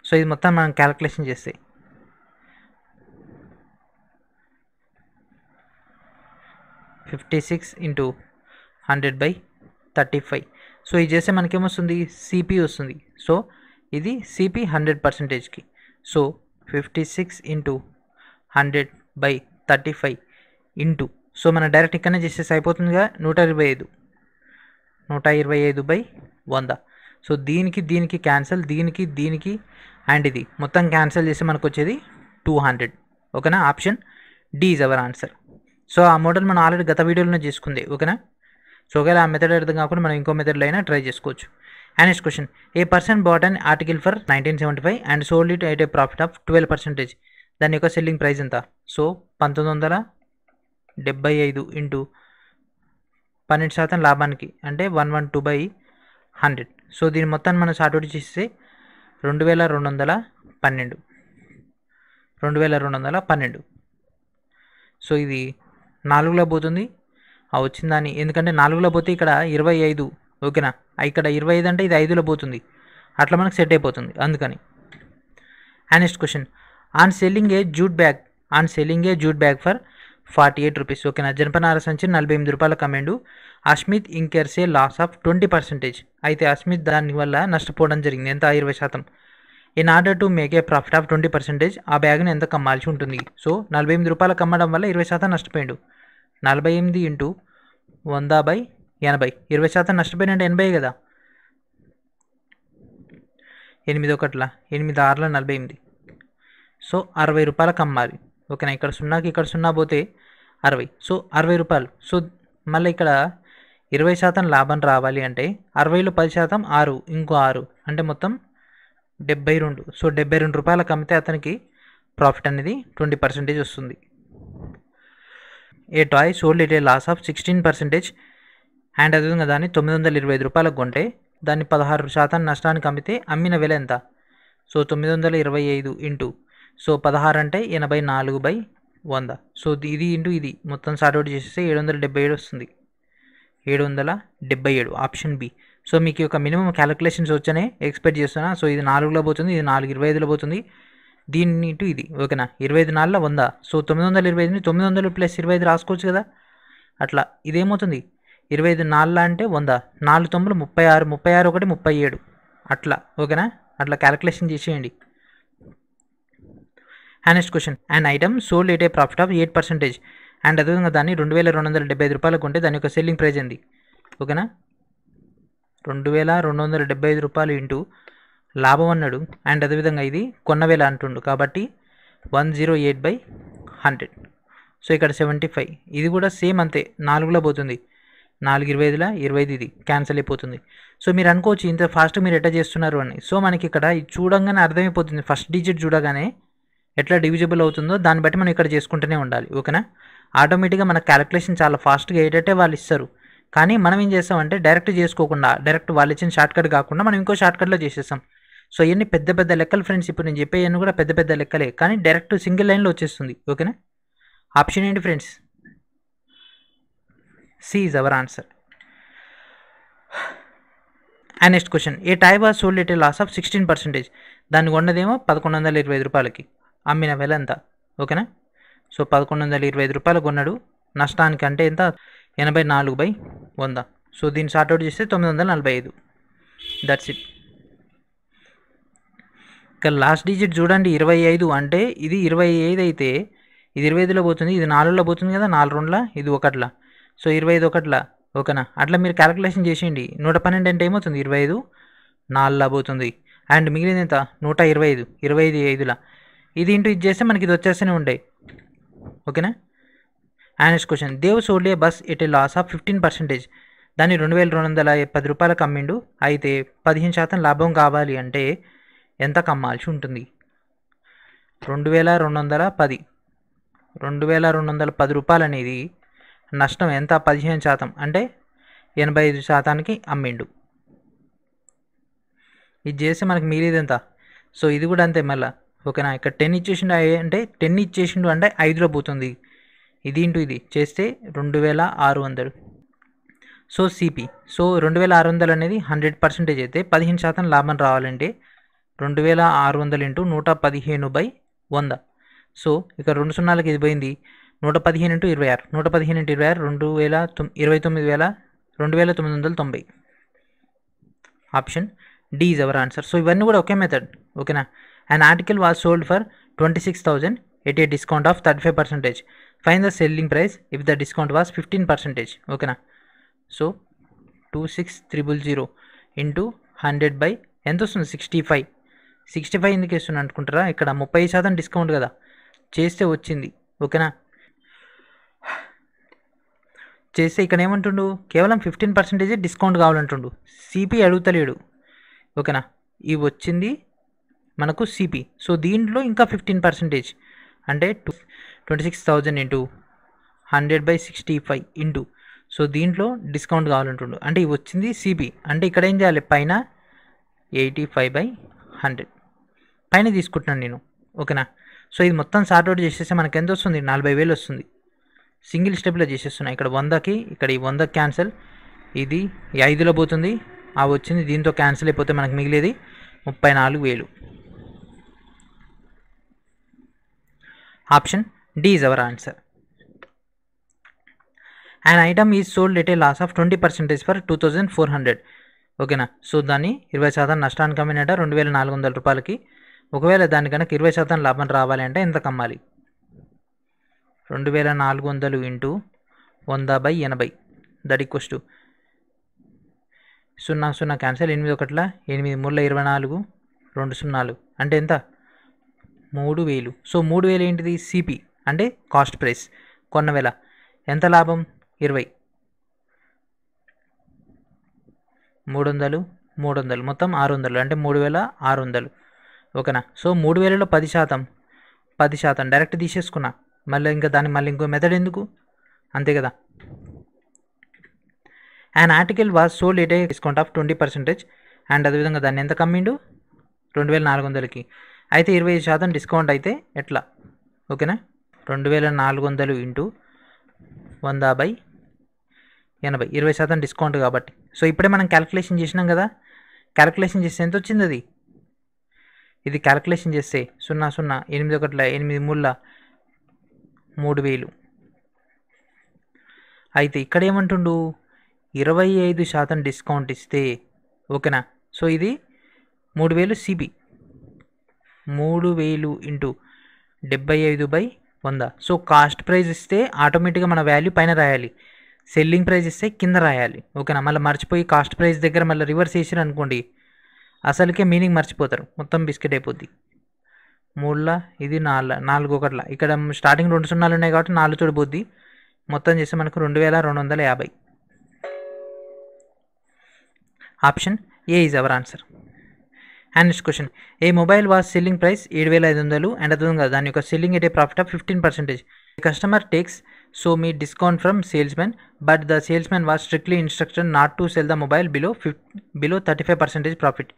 సో ఇది మొత్తం మనం క్యాలిక్యులేషన్ చేస్తే 56 ఇంటూ 100/35. సో ఇది చేస్తే మనకేమొస్తుంది, సిపి వస్తుంది. సో ఇది సిపి 100%కి. సో 56 ఇంటూ 100/35 ఇంటూ, సో మనం డైరెక్ట్ ఇక్కడనే చేసేసి అయిపోతుందిగా, 125/100. సో దీనికి క్యాన్సల్, దీనికి అండ్ ఇది మొత్తం క్యాన్సల్ చేస్తే మనకు వచ్చేది 200. ఓకేనా. Option D is our answer. So ఆ మోడల్ మనం ఆల్రెడీ గత వీడియోలోనే చేసుకుంది. ఓకేనా. సో ఒకవేళ ఆ మెథడ్ అర్థం కాకుండా మనం ఇంకో మెథడ్లో అయినా ట్రై చేసుకోవచ్చు. And next question, a person bought an article for 1975 and sold it at a profit of 12%. దాని యొక్క సెల్లింగ్ ప్రైస్ ఎంత. సో 1975 ఇంటూ 12% లాభానికి అంటే 112/100. సో దీని మొత్తాన్ని మనం సార్ట్అవుట్ చేస్తే 2212. సో ఇది 4లో పోతుంది, వచ్చిన దాన్ని, ఎందుకంటే 4లో పోతే ఇక్కడ 25. ఓకేనా. ఇక్కడ 25 అంటే ఇది 5లో పోతుంది, అట్లా మనకు సెట్ అయిపోతుంది అందుకని. And next question, on selling a jute bag for 48 rupees. ఓకేనా. జనపనార సంచి 48 రూపాయలకు అమ్మిండు. Asmit incurs a loss of 20%. అయితే అస్మిత్ దానివల్ల నష్టపోవడం జరిగింది. ఎంత? 20%. In order to make a profit of 20%, ఆ బ్యాగ్ని ఎంత కమ్మాల్సి ఉంటుంది? సో 48 రూపాయలకు అమ్మడం వల్ల 20% నష్టపోయాడు. 48 ఇంటూ 100/80, 20% నష్టపోయినంటే 80 కదా. 8 ఒకట్ల 8 6ల 48. సో 60 రూపాయలకు అమ్మాలి. ఓకేనా. ఇక్కడ సున్నాకి ఇక్కడ సున్నా పోతే 60. సో 60 రూపాయలు. సో మళ్ళీ ఇక్కడ 20% లాభం రావాలి అంటే 60లో 10% 6, ఇంకో 6 అంటే మొత్తం 72. సో 72 రూపాయలకు అమ్మితే అతనికి ప్రాఫిట్ అనేది 20% వస్తుంది. A toy sold at a loss of 16%, and అదేవిధంగా దాన్ని 925 రూపాయలకు కొంటే దాన్ని 16% నష్టానికి అమ్మితే అమ్మిన వెల ఎంత? సో 925 ఇంటూ, సో 16 అంటే 84/100. సో ఇది ఇంటూ ఇది మొత్తం సార్ట్ అవుట్ చేసేస్తే 777 వస్తుంది. 777 ఆప్షన్ బి. సో మీకు ఒక మినిమం క్యాలిక్యులేషన్స్ వచ్చనే ఎక్స్పెక్ట్ చేస్తున్నా. సో ఇది 4లో పోతుంది, ఇది 425లో పోతుంది, దీన్ని ఇంటూ ఇది. ఓకేనా. 25 100. సో 925ని 900 + 25 రాసుకోవచ్చు కదా. అట్లా ఇదేమవుతుంది 25 అంటే 100, 4 9 36, 36 1 37 అట్లా. ఓకేనా. అట్లా క్యాలిక్యులేషన్ చేసేయండి. Next question. And item sold at a profit of 8%, and అదేవిధంగా దాన్ని 2275 రూపాయలకు కొంటే దాని యొక్క సెల్లింగ్ ప్రైస్ ఏంది? ఓకేనా. 2275 రూపాయలు ఇంటూ లాభం అన్నాడు, అండ్ అదేవిధంగా ఇది కొన్న వేల అంటుండు కాబట్టి 108/100. సో ఇక్కడ 75. ఇది కూడా సేమ్ అంతే, 4లో పోతుంది. 4 25ల 25 ఇది క్యాన్సిల్ అయిపోతుంది. సో మీరు అనుకోవచ్చు ఇంత ఫాస్ట్ మీరు ఎట్లా చేస్తున్నారు అని. సో మనకి ఇక్కడ ఇది చూడంగానే అర్థమైపోతుంది. ఫస్ట్ డిజిట్ చూడగానే ఎట్లా డివిజిబుల్ అవుతుందో దాన్ని బట్టి మనం ఇక్కడ చేసుకుంటూనే ఉండాలి. ఓకేనా. ఆటోమేటిక్గా మన క్యాలిక్యులేషన్ చాలా ఫాస్ట్గా ఏంటంటే వాళ్ళు ఇస్తారు, కానీ మనం ఏం చేస్తామంటే డైరెక్ట్ చేసుకోకుండా, డైరెక్ట్ వాళ్ళు ఇచ్చిన షార్ట్కట్ కాకుండా మనం ఇంకో షార్ట్కట్లో చేసేస్తాం. సో ఇవన్నీ పెద్ద పెద్ద లెక్కలు ఫ్రెండ్స్. ఇప్పుడు నేను చెప్పేవన్నీ కూడా పెద్ద పెద్ద లెక్కలే, కానీ డైరెక్ట్ సింగిల్ లైన్లో వచ్చేస్తుంది. ఓకేనా. ఆప్షన్ ఏంటి friends? C is our answer. And next question. A tie was sold at a loss of 16%, దాన్ని కొన్నదేమో 1125 రూపాయలకి, అమ్మిన వెల ఎంత? ఓకేనా. సో 1125 రూపాయలు కొన్నాడు, నష్టానికి అంటే ఎంత? 84/100. సో దీన్ని సార్ట్అవుట్ చేస్తే 945. That's it. ఇక లాస్ట్ డిజిట్ చూడండి 25. అంటే ఇది 25 అయితే ఇది 25లో పోతుంది, ఇది 4లో పోతుంది కదా, 4 2ల ఇది 1ల. సో 25 1ల. ఓకేనా. అట్లా మీరు క్యాలిక్యులేషన్ చేసేయండి. 112 అంటే ఏమవుతుంది? 25 4లా పోతుంది, అండ్ మిగిలింది ఎంత? 125, 25 5ల. ఇది ఇంటూ ఇది చేస్తే మనకి ఇది వచ్చేస్తూనే ఉంటాయి. ఓకేనా. And next question. Dev sold a bus at a loss of 15%, దాన్ని 2210 రూపాయలకు అమ్మిండు. అయితే 15% లాభం కావాలి అంటే ఎంత కమ్మాల్సి ఉంటుంది? 2210, 2210 రూపాయలు అనేది నష్టం ఎంత? 15% అంటే 85%కి అమ్మిండు. ఇది చేస్తే మనకి మిగిలిది ఎంత? సో ఇది కూడా అంతే మళ్ళీ. ఓకేనా. ఇక్కడ 10 ఇచ్చేసిండు అంటే 10 ఇచ్చేసిండు అంటే 5లో పోతుంది. ఇది ఇంటూ ఇది చేస్తే 2600. So CP. సో 2600 అనేది 100% అయితే 15% లాభం రావాలంటే 2600 ఇంటూ 115/100. సో ఇక్కడ 2 సున్నాలకి ఇది పోయింది. 115 into 26, 115 into 26 2990. Option D is our answer. So ఇవన్నీ కూడా ఒకే మెథడ్. ఓకేనా. An article was sold for 26,000 at a discount of 35%. Find the selling price if the discount was 15%. ఓకేనా. సో 26300 ఇంటూ 100 ఎంత వస్తుంది? 65. 65 ఎందుకు వేస్తున్నా అనుకుంటారా? ఇక్కడ 30% డిస్కౌంట్ కదా చేస్తే వచ్చింది. ఓకేనా. చేస్తే ఇక్కడ ఏమంటుండు? కేవలం 15% డిస్కౌంట్ కావాలంటుండు. సిపి అడుగుతలేడు. ఓకేనా. ఇవి వచ్చింది మనకు సిపి. సో దీంట్లో ఇంకా 15% అంటే 26,000 ఇంటూ 100/65 ఇంటూ, సో దీంట్లో డిస్కౌంట్ కావాలంటుండు. అంటే ఇవి వచ్చింది సిపి. అంటే ఇక్కడ ఏం చేయాలి? పైన 85/100 పైన తీసుకుంటున్నాను నేను. ఓకేనా. సో ఇది మొత్తం సార్ట్అవుట్ చేసేస్తే మనకి ఎంత వస్తుంది? 40,000 వస్తుంది. సింగిల్ స్టెప్లో చేసేస్తున్నా. ఇక్కడ 100కి ఇక్కడ ఈ 100 క్యాన్సిల్, ఇది 5లో పోతుంది, ఆ వచ్చింది దీంతో క్యాన్సిల్ అయిపోతే మనకు మిగిలేది 34,000. Option D is our answer. And item is sold at a loss of 20% for 2400. ఓకేనా. సో దాన్ని 20% నష్టానికి అమ్మినట 2400 రూపాయలకి. ఒకవేళ దాని కనుక 20% లాభం రావాలి అంటే ఎంత కమ్మాలి? 2400 into 100/80 that equals to 0 0 cancel, 8 1 8 3 24 2 0 అంటే ఎంత? 3000. సో 3000 ఏంటిది? సిపి అంటే కాస్ట్ ప్రైస్, కొన్న వేళ. ఎంత లాభం? 20. 300 300 మొత్తం 600 అంటే 3600. ఓకేనా. సో 3000లో 10% డైరెక్ట్ తీసేసుకున్నా. మళ్ళీ ఇంకా దాన్ని మళ్ళీ ఇంకో మెథడ్ ఎందుకు? అంతే కదా. And article was sold at a discount of 20% and అదేవిధంగా దాన్ని ఎంత కమ్మిండు? 2400కి. అయితే 20% డిస్కౌంట్ అయితే ఎట్లా? ఓకేనా. 2400 ఇంటూ 100/80 20% డిస్కౌంట్ కాబట్టి. సో ఇప్పుడే మనం క్యాలిక్యులేషన్ చేసినాం కదా. క్యాలిక్యులేషన్ చేస్తే ఎంత వచ్చింది? అది ఇది క్యాలిక్యులేషన్ చేస్తే 0 0 8 1 8 3 3000. అయితే ఇక్కడ ఏమంటుండు? 25% డిస్కౌంట్ ఇస్తే. ఓకేనా. సో ఇది 3000 CP, 3000 into 75/100. So cost price ఇస్తే ఆటోమేటిక్గా మన వాల్యూ పైన రాయాలి, సెల్లింగ్ ప్రైస్ ఇస్తే కింద రాయాలి. ఓకేనా. మళ్ళీ మర్చిపోయి కాస్ట్ ప్రైస్ దగ్గర మళ్ళీ రివర్స్ చేసారు అనుకోండి, అసలుకే మీనింగ్ మర్చిపోతారు, మొత్తం బిస్కెట్ అయిపోద్ది. 3 ఇది 4 1 ఇక్కడ స్టార్టింగ్ 2 0 ఉన్నాయి కాబట్టి 4 చూడబోద్ది. మొత్తం చేస్తే మనకు 2250. Option A is our answer. And next question, A mobile was selling price 7500 and అదేవిధంగా దాని యొక్క selling at a profit of 15%. Customer takes so me discount from salesmen but the salesmen was strictly instructed not to cell the mobile below 35% profit.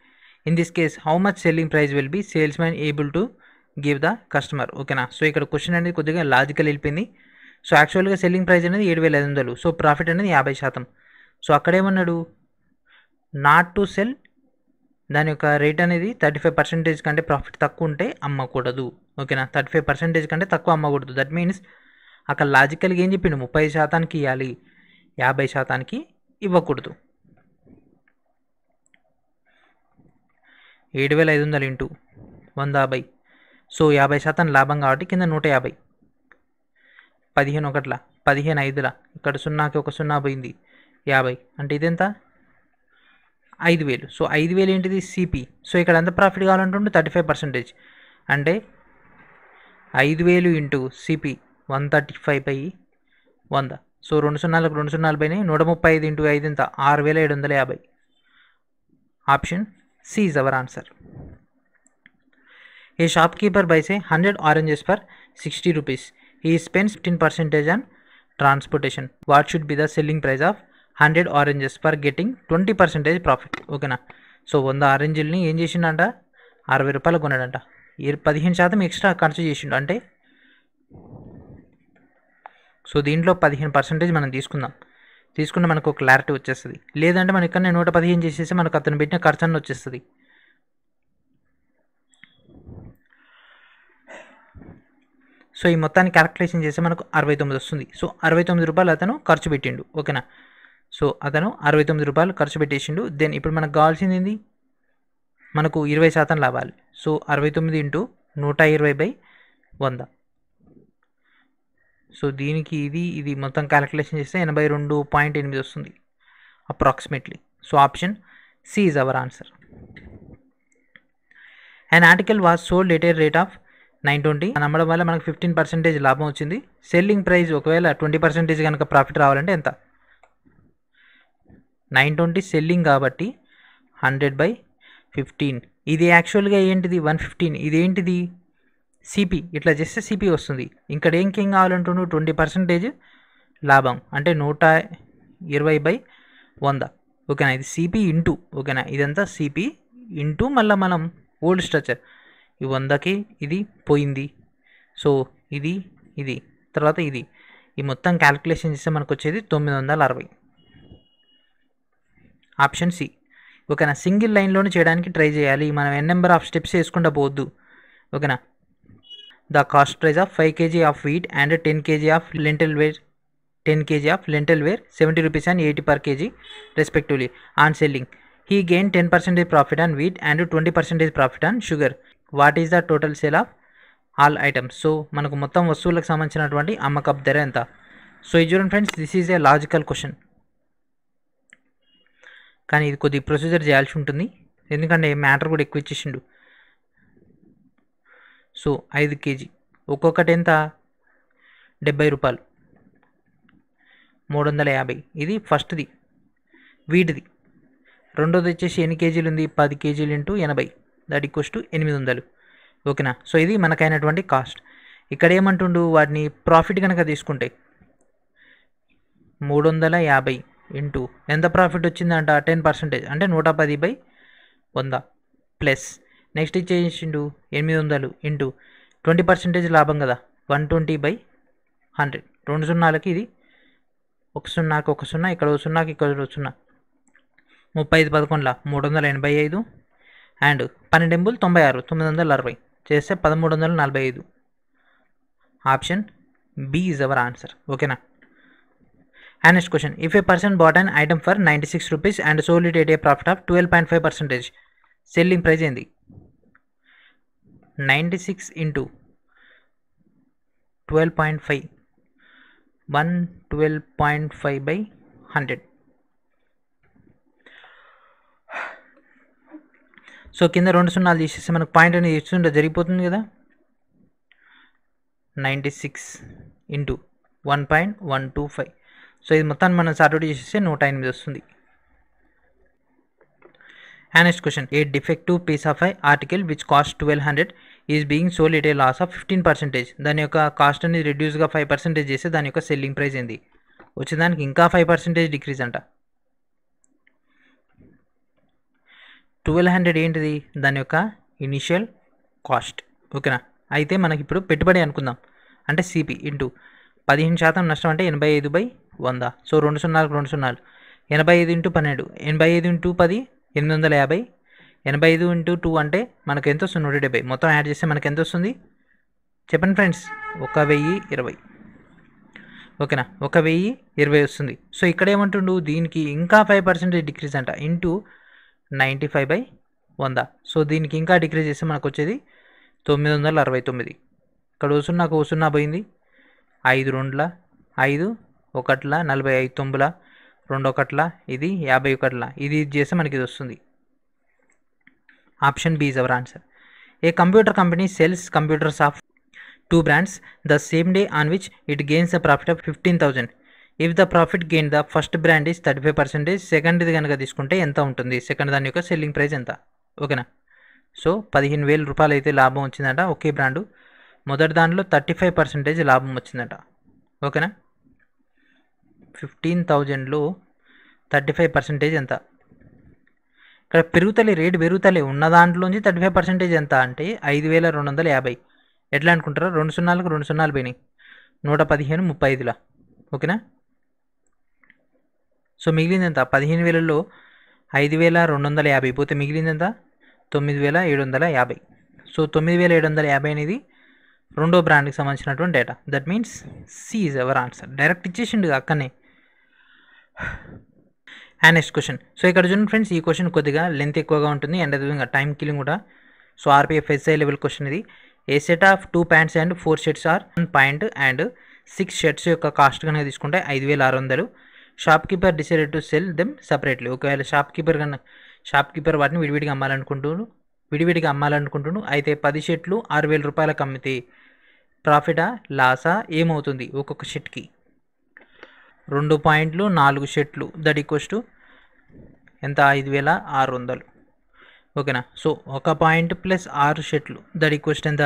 In this case how much selling price will be salesmen able to give the customer. ఓకేనా. So ఇక్కడ question అనేది కొద్దిగా logical వెళ్ళిపోయింది. So యాక్చువల్గా selling price అనేది 7500, so profit అనేది 50%. So అక్కడేమన్నాడు? Not to cell, దాని యొక్క రేట్ అనేది 35% కంటే ప్రాఫిట్ తక్కువ ఉంటే అమ్మకూడదు. ఓకేనా. 35% కంటే తక్కువ అమ్మకూడదు. దట్ మీన్స్ అక్కడ లాజికల్గా ఏం చెప్పిండు? 30%కి ఇవ్వాలి, 50%కి ఇవ్వకూడదు. 7500 ఇంటూ 100/. సో 50% లాభం కాబట్టి కింద 150. 15 1 15 5 ఇక్కడ 0కి ఒక 0 పోయింది, 50 అంటే ఇదెంత? 5000. సో 5000 ఏంటిది? సిపి. సో ఇక్కడ ఎంత ప్రాఫిట్ కావాలంటుండే? 35%. అంటే 5000 ఇంటూ సిపి 135/100. సో 2 0లకు 2 0 పోయినాయి. 135 ఇంటూ 5 ఎంత? 6750. Option C is our answer. A shopkeeper buys 100 oranges for 60 rupees. He spends 15% on transportation. What should be the selling price of 100 oranges for getting 20% profit? ఓకేనా. So 100 ఆరెంజ్ని ఏం చేసిండంట? 60 రూపాయలు కొన్నాడంట. 15% extra ఖర్చు చేసిండు. అంటే so దీంట్లో 15% మనం తీసుకుంటే మనకు ఒక క్లారిటీ వచ్చేస్తుంది. లేదంటే మనం ఇక్కడ 115 చేసేసి మనకు అతను పెట్టిన ఖర్చు అన్న వచ్చేస్తుంది. సో ఈ మొత్తాన్ని క్యాలిక్యులేషన్ చేస్తే మనకు 69 వస్తుంది. సో 69 రూపాయలు అతను ఖర్చు పెట్టిండు. ఓకేనా. సో అతను 69 రూపాయలు ఖర్చు పెట్టేసిండు. దెన్ ఇప్పుడు మనకు కావాల్సింది ఏంది? మనకు 20% లాభాలి. So 69 into 120/100. సో దీనికి ఇది మొత్తం క్యాలిక్యులేషన్ చేస్తే 82.8 వస్తుంది approximately. So option C is our answer. And article was sold at a rate of 920 నమ్మడం వల్ల మనకు 15% లాభం వచ్చింది. సెల్లింగ్ ప్రైస్ ఒకవేళ 20% కనుక ప్రాఫిట్ రావాలంటే ఎంత? 920 సెల్లింగ్ కాబట్టి 100/15. ఇది యాక్చువల్గా ఏంటిది? 115. ఇదేంటిది? సిపి. ఇట్లా చేస్తే సిపి వస్తుంది. ఇక్కడ ఏం కావాలంటుండు? 20% లాభం అంటే 120/100. ఓకేనా. ఇది సిపి ఇంటూ. ఓకేనా. ఇదంతా సిపి ఇంటూ మళ్ళీ మనం ఓల్డ్ స్ట్రక్చర్ ఈ 100కి ఇది పోయింది. సో ఇది తర్వాత ఇది ఈ మొత్తం క్యాలిక్యులేషన్ చేస్తే మనకు వచ్చేది 960. Option C. ఓకేనా. సింగిల్ లైన్లోనే చేయడానికి ట్రై చేయాలి. మనం ఎన్ నెంబర్ ఆఫ్ స్టెప్స్ వేసుకుంటా పోవద్దు. ఓకేనా. The cost price of 5 kg of wheat and 10 kg of lentil were 10 kg of lentil ware 70 rupees and 80 per kg respectively. On selling, he gained 10% profit on wheat and 20% profit on sugar. What is the total sale of all items? So మనకు మొత్తం వస్తువులకు సంబంధించినటువంటి అమ్మకపు ధర ఎంత? So ఇది చూడండి friends, this is a logical question, కానీ ఇది కొద్ది ప్రొసీజర్ చేయాల్సి ఉంటుంది ఎందుకంటే మ్యాటర్ కూడా ఎక్కువ ఇచ్చేసిండు. సో 5 kg ఒక్కొక్కటి ఎంత? 70 రూపాయలు, 350. ఇది ఫస్ట్ది వీటిది. రెండోది వచ్చేసి ఎన్ని కేజీలు ఉంది? 10 kg into 80, that equals to 800. ఓకేనా? సో ఇది మనకైనటువంటి కాస్ట్. ఇక్కడ ఏమంటుండు, వాటిని ప్రాఫిట్ కనుక తీసుకుంటే 350 ఇంటూ ఎంత ప్రాఫిట్ వచ్చిందంట? 10%, అంటే 110/100 ప్లస్ నెక్స్ట్ ఇచ్చేసిండు 800 ఇంటూ 20% లాభం కదా, 120/100. 2 సున్నాలకి ఇది 1 సున్నాకి 1 సున్నా, ఇక్కడ 1 సున్నాకి ఇక్కడ 1 సున్నా, 35 11 385 అండ్ 12 96 960 చేస్తే 1345. Option B is our answer. ఓకేనా? And next question, if a person bought an item for 96 rupees and sold it at a profit of 12.5%, selling price ఏంది? 96 ఇంటూ 12.5, 112.5/100. సో కింద 2 సున్నాలు తీసేస్తే మనకు పాయింట్ అనేది ఇస్తుంటే జరిగిపోతుంది కదా. 96 ఇంటూ 1.125. సో ఇది మొత్తాన్ని మనం సార్ట్ చేసేస్తే 108 వస్తుంది. And next question, a defective piece of a article which cost 1200 is being sold at a loss of 15%. దాని యొక్క కాస్ట్ అనేది రిడ్యూస్గా 5% చేస్తే దాని యొక్క సెల్లింగ్ ప్రైస్ ఏంది? వచ్చేదానికి ఇంకా 5% డిక్రీజ్ అంట. 1200 ఏంటిది? దాని యొక్క ఇనిషియల్ కాస్ట్. ఓకేనా? అయితే మనకి ఇప్పుడు పెట్టుబడి అనుకుందాం, అంటే సిపి ఇంటూ 15% నష్టం అంటే 85/100. సో 2 సున్నాలకు 2 సున్నాలు, 85 ఇంటూ 12, 85 ఇంటూ 10 850, 85 ఇంటూ 2 అంటే మనకు ఎంత వస్తుంది? 170. మొత్తం యాడ్ చేస్తే మనకు ఎంత వస్తుంది చెప్పండి ఫ్రెండ్స్? 1020. ఓకేనా? 1020 వస్తుంది. సో ఇక్కడ ఏమంటుండు, దీనికి ఇంకా 5% డిక్రీజ్ అంట, ఇంటూ 95/100. సో దీనికి ఇంకా డిక్రీజ్ చేస్తే మనకు వచ్చేది 969. ఇక్కడ వస్తున్నా ఒక సున్నా పోయింది, 5 2ల 5 1ల 45 9ల 2 1ల ఇది 51ల, ఇది చేస్తే మనకి ఇది వస్తుంది. Option B is our answer. A computer company sells computers of 2 brands the same day on which it gains a profit of 15,000. If the profit gained the first brand is 35%, సెకండ్ది కనుక తీసుకుంటే ఎంత ఉంటుంది? సెకండ్ దాని యొక్క selling price ఎంత? ఓకేనా? So 15,000 రూపాయలు అయితే లాభం వచ్చిందంట ఒకే బ్రాండు. మొదటి దాంట్లో 35% లాభం వచ్చిందట. ఓకేనా? 15,000లో 35% ఎంత? ఇక్కడ పెరుగుతలే, రేటు పెరుగుతలే, ఉన్న దాంట్లోంచి 35% ఎంత అంటే 5,250. ఎట్లా అనుకుంటారా? 2 సున్నాలకు 2 సున్నాలు పోయినాయి, 115 35లా. ఓకేనా? సో మిగిలింది ఎంత? 15,000లో 5,250 పోతే మిగిలింది ఎంత? 9,750. సో 9,750 అనేది రెండో బ్రాండ్కి సంబంధించినటువంటి data. That means C is our answer. Direct ఇచ్చేసిండు అక్కడనే. And next question. సో ఇక్కడ చూడండి ఫ్రెండ్స్, ఈ క్వశ్చన్ కొద్దిగా లెంత్ ఎక్కువగా ఉంటుంది అండ్ అదేవిధంగా టైం కిల్లింగ్ కూడా. So RPF SI level question ఇది. A set of 2 pants and 4 shirts are 1 point and 6 shirts యొక్క కాస్ట్ కనుక తీసుకుంటే 5,600. Shopkeeper decided to sell them separately. ఒకవేళ షాప్ కీపర్ వాటిని విడివిడిగా అమ్మాలనుకుంటున్నాడు. అయితే 10 షర్ట్లు 6,000 రూపాయలకు అమ్మితే ప్రాఫిటా లాసా ఏమవుతుంది? ఒక్కొక్క షర్ట్కి 2 పాయింట్లు 4 షర్ట్లు, దట్ ఈక్వల్స్ టు ఎంత? 5,600. ఓకేనా? సో 1 పాయింట్ ప్లస్ 6 షర్ట్లు, దట్ ఈక్వల్స్ టు ఎంత?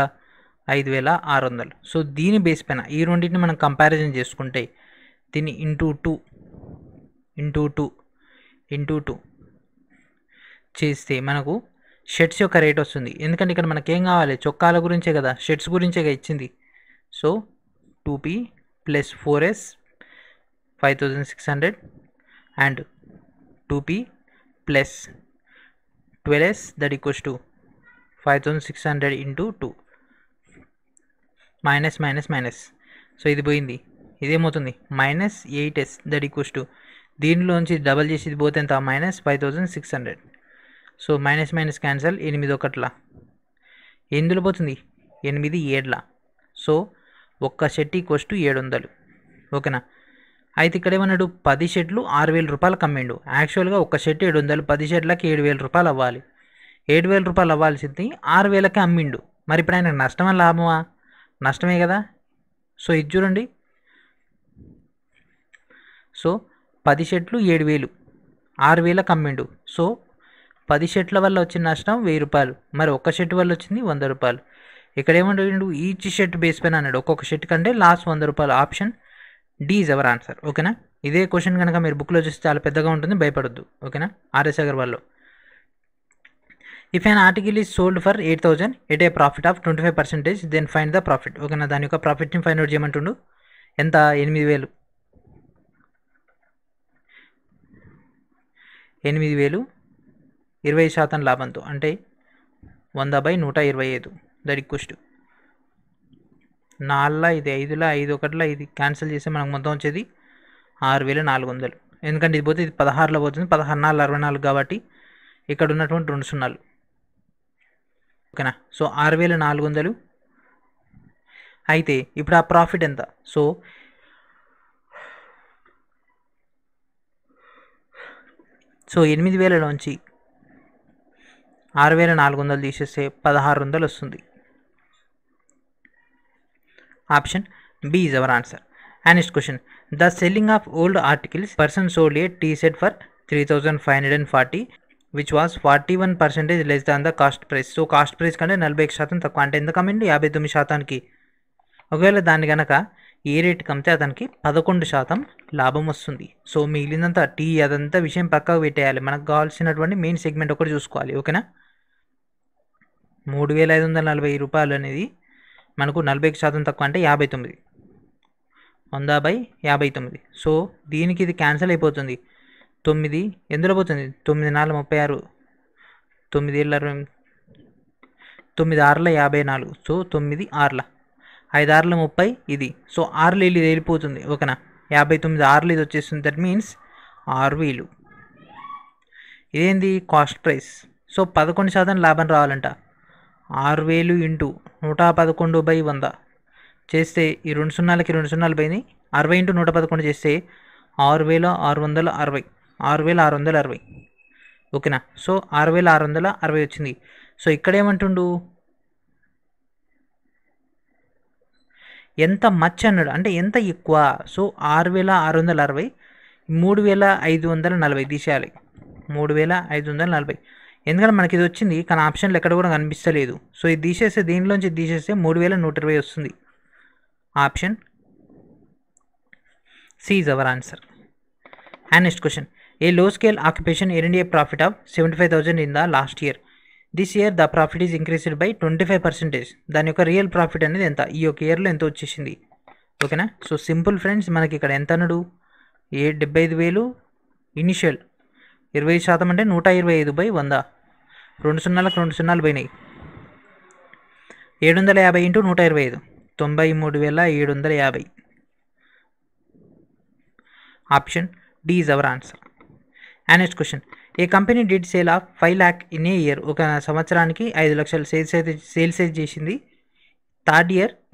5,600. సో దీని బేస్ పైన ఈ రెండింటిని మనం కంపారిజన్ చేసుకుంటే దీన్ని ఇంటూ టూ చేస్తే మనకు షర్ట్స్ యొక్క రేట్ వస్తుంది. ఎందుకంటే ఇక్కడ మనకేం కావాలి? చొక్కాల గురించే కదా, షర్ట్స్ గురించే ఇచ్చింది. So 2p plus 4s 5,600 and 2p plus 12s that equals to 5,600 into 2 minus. So ఇది పోయింది, ఇదేమవుతుంది -8s దట్ ఈక్వల్స్ టు దీనిలోంచి డబల్ చేసి ఇది పోతే ఎంత -5600. సో మైనస్ మైనస్ క్యాన్సల్, 8 ఒకట్ల ఎందులో పోతుంది 8 7ల. సో ఒక్క షర్ట్ ఈక్వల్స్ టు 700. ఓకేనా. అయితే ఇక్కడ ఏమన్నాడు 10 షర్ట్లు 6000 రూపాయలకు అమ్మిండు. యాక్చువల్గా ఒక్క షర్ట్ 700, 10 షర్ట్లకి 7000 రూపాయలు అవ్వాలి. 7000 రూపాయలు అవ్వాల్సింది 6000కే అమ్మిండు. మరి ఇప్పుడు ఆయనకు నష్టమా లాభమా? నష్టమే కదా. సో ఇది చూడండి. సో 10 షర్ట్లు 7000, 6000కి అమ్మిండు. సో 10 షర్ట్ల వల్ల వచ్చిన నష్టం 1000 రూపాయలు. మరి ఒక్క షర్ట్ వల్ల వచ్చింది 100 రూపాయలు. ఇక్కడ ఏమంటాడు ఈచ్ షర్ట్ బేస్ పైన అన్నాడు. ఒక్కొక్క షర్ట్ కంటే లాస్ట్ 100 రూపాయలు. Option D is our answer. ఓకేనా. ఇదే క్వశ్చన్ కనుక మీరు బుక్లో చూస్తే చాలా పెద్దగా ఉంటుంది, భయపడొద్దు. ఓకేనా. ఆర్ఎస్ అగర్వాల్లో if an article is sold for 8000 at a profit of 25%, then find the profit. ఓకేనా. దాని యొక్క ప్రాఫిట్ని ఫైండ్ అవుట్ చేయమంటుండు. ఎంత 8000. 8000 20% లాభంతో అంటే 100/125 దట్ ఈక్వల్స్ టు 4ల ఇది 5ల 5 ఒకట్ల ఇది క్యాన్సిల్ చేస్తే మనకు మొత్తం వచ్చేది 6400. ఎందుకంటే ఇది పోతే ఇది 16లో పోతుంది. 16 4 64 కాబట్టి ఇక్కడ ఉన్నటువంటి 2 సున్నాలు. ఓకేనా. సో 6400. అయితే ఇప్పుడు ఆ ప్రాఫిట్ ఎంత? సో 8000లోంచి 6400 తీసేస్తే 1600 వస్తుంది. Option B is our answer. And next question, the selling of old articles person sold a tea set for 3540 which was 41% less than the cost price. So cost price కంటే 41% తక్కువ. అంటే ఎంత కమ్మిండి 59%కి. ఒకవేళ దాన్ని కనుక ఏ రేట్కి అమ్మితే అతనికి 11% లాభం వస్తుంది. సో మిగిలినంత టీ అదంతా విషయం పక్కకు పెట్టేయాలి. మనకు కావాల్సినటువంటి మెయిన్ సెగ్మెంట్ ఒకటి చూసుకోవాలి. ఓకేనా. 3540 రూపాయలు అనేది మనకు 40% తక్కువ అంటే 59. 100/59. సో దీనికి ఇది క్యాన్సిల్ అయిపోతుంది. 9 ఎందులో పోతుంది? 9 4 36, 9 7 20, 9 6 54. సో 9 6 5 6 30 ఇది. సో 6 ఇది వెళ్ళిపోతుంది. ఓకేనా. 59 6 ఇది వచ్చేస్తుంది. That means 6000. ఇదేంది కాస్ట్ ప్రైస్. సో 11% లాభం రావాలంట. 6000 ఇంటూ 111/100 చేస్తే ఈ 2 సున్నాలకి 2 సున్నాలు పోయినాయి. 60 ఇంటూ 111 చేస్తే 6660. 6660. ఓకేనా. సో 6660 వచ్చింది. సో ఇక్కడ ఏమంటుండు ఎంత మచ్ అన్నాడు, అంటే ఎంత ఎక్కువ. సో 6660 3540 తీసేయాలి. 3540. ఎందుకంటే మనకి ఇది వచ్చింది కానీ ఆప్షన్లు ఎక్కడ కూడా కనిపిస్తలేదు. సో ఇది తీసేస్తే దీనిలోంచి తీసేస్తే 3120 వస్తుంది. Option C is our answer. And next question, a low scale occupation earned a profit of 75,000 in the last year. This year the profit is increased by 25%. దాని యొక్క రియల్ ప్రాఫిట్ అనేది ఎంత? ఈ యొక్క ఇయర్లో ఎంత వచ్చేసింది. ఓకేనా. సో సింపుల్ ఫ్రెండ్స్, మనకి ఇక్కడ ఎంత అన్నాడు? 75,000 ఇనిషియల్, 20% అంటే 125/100. 2 సున్నాలకు 2 సున్నాలు పోయినాయి. 750 into 125 93,750. Option D is our answer. And next question, a company did sale of 5 lakh in a year. ఒక సంవత్సరానికి 5 లక్షలు సేల్స్ చేసింది.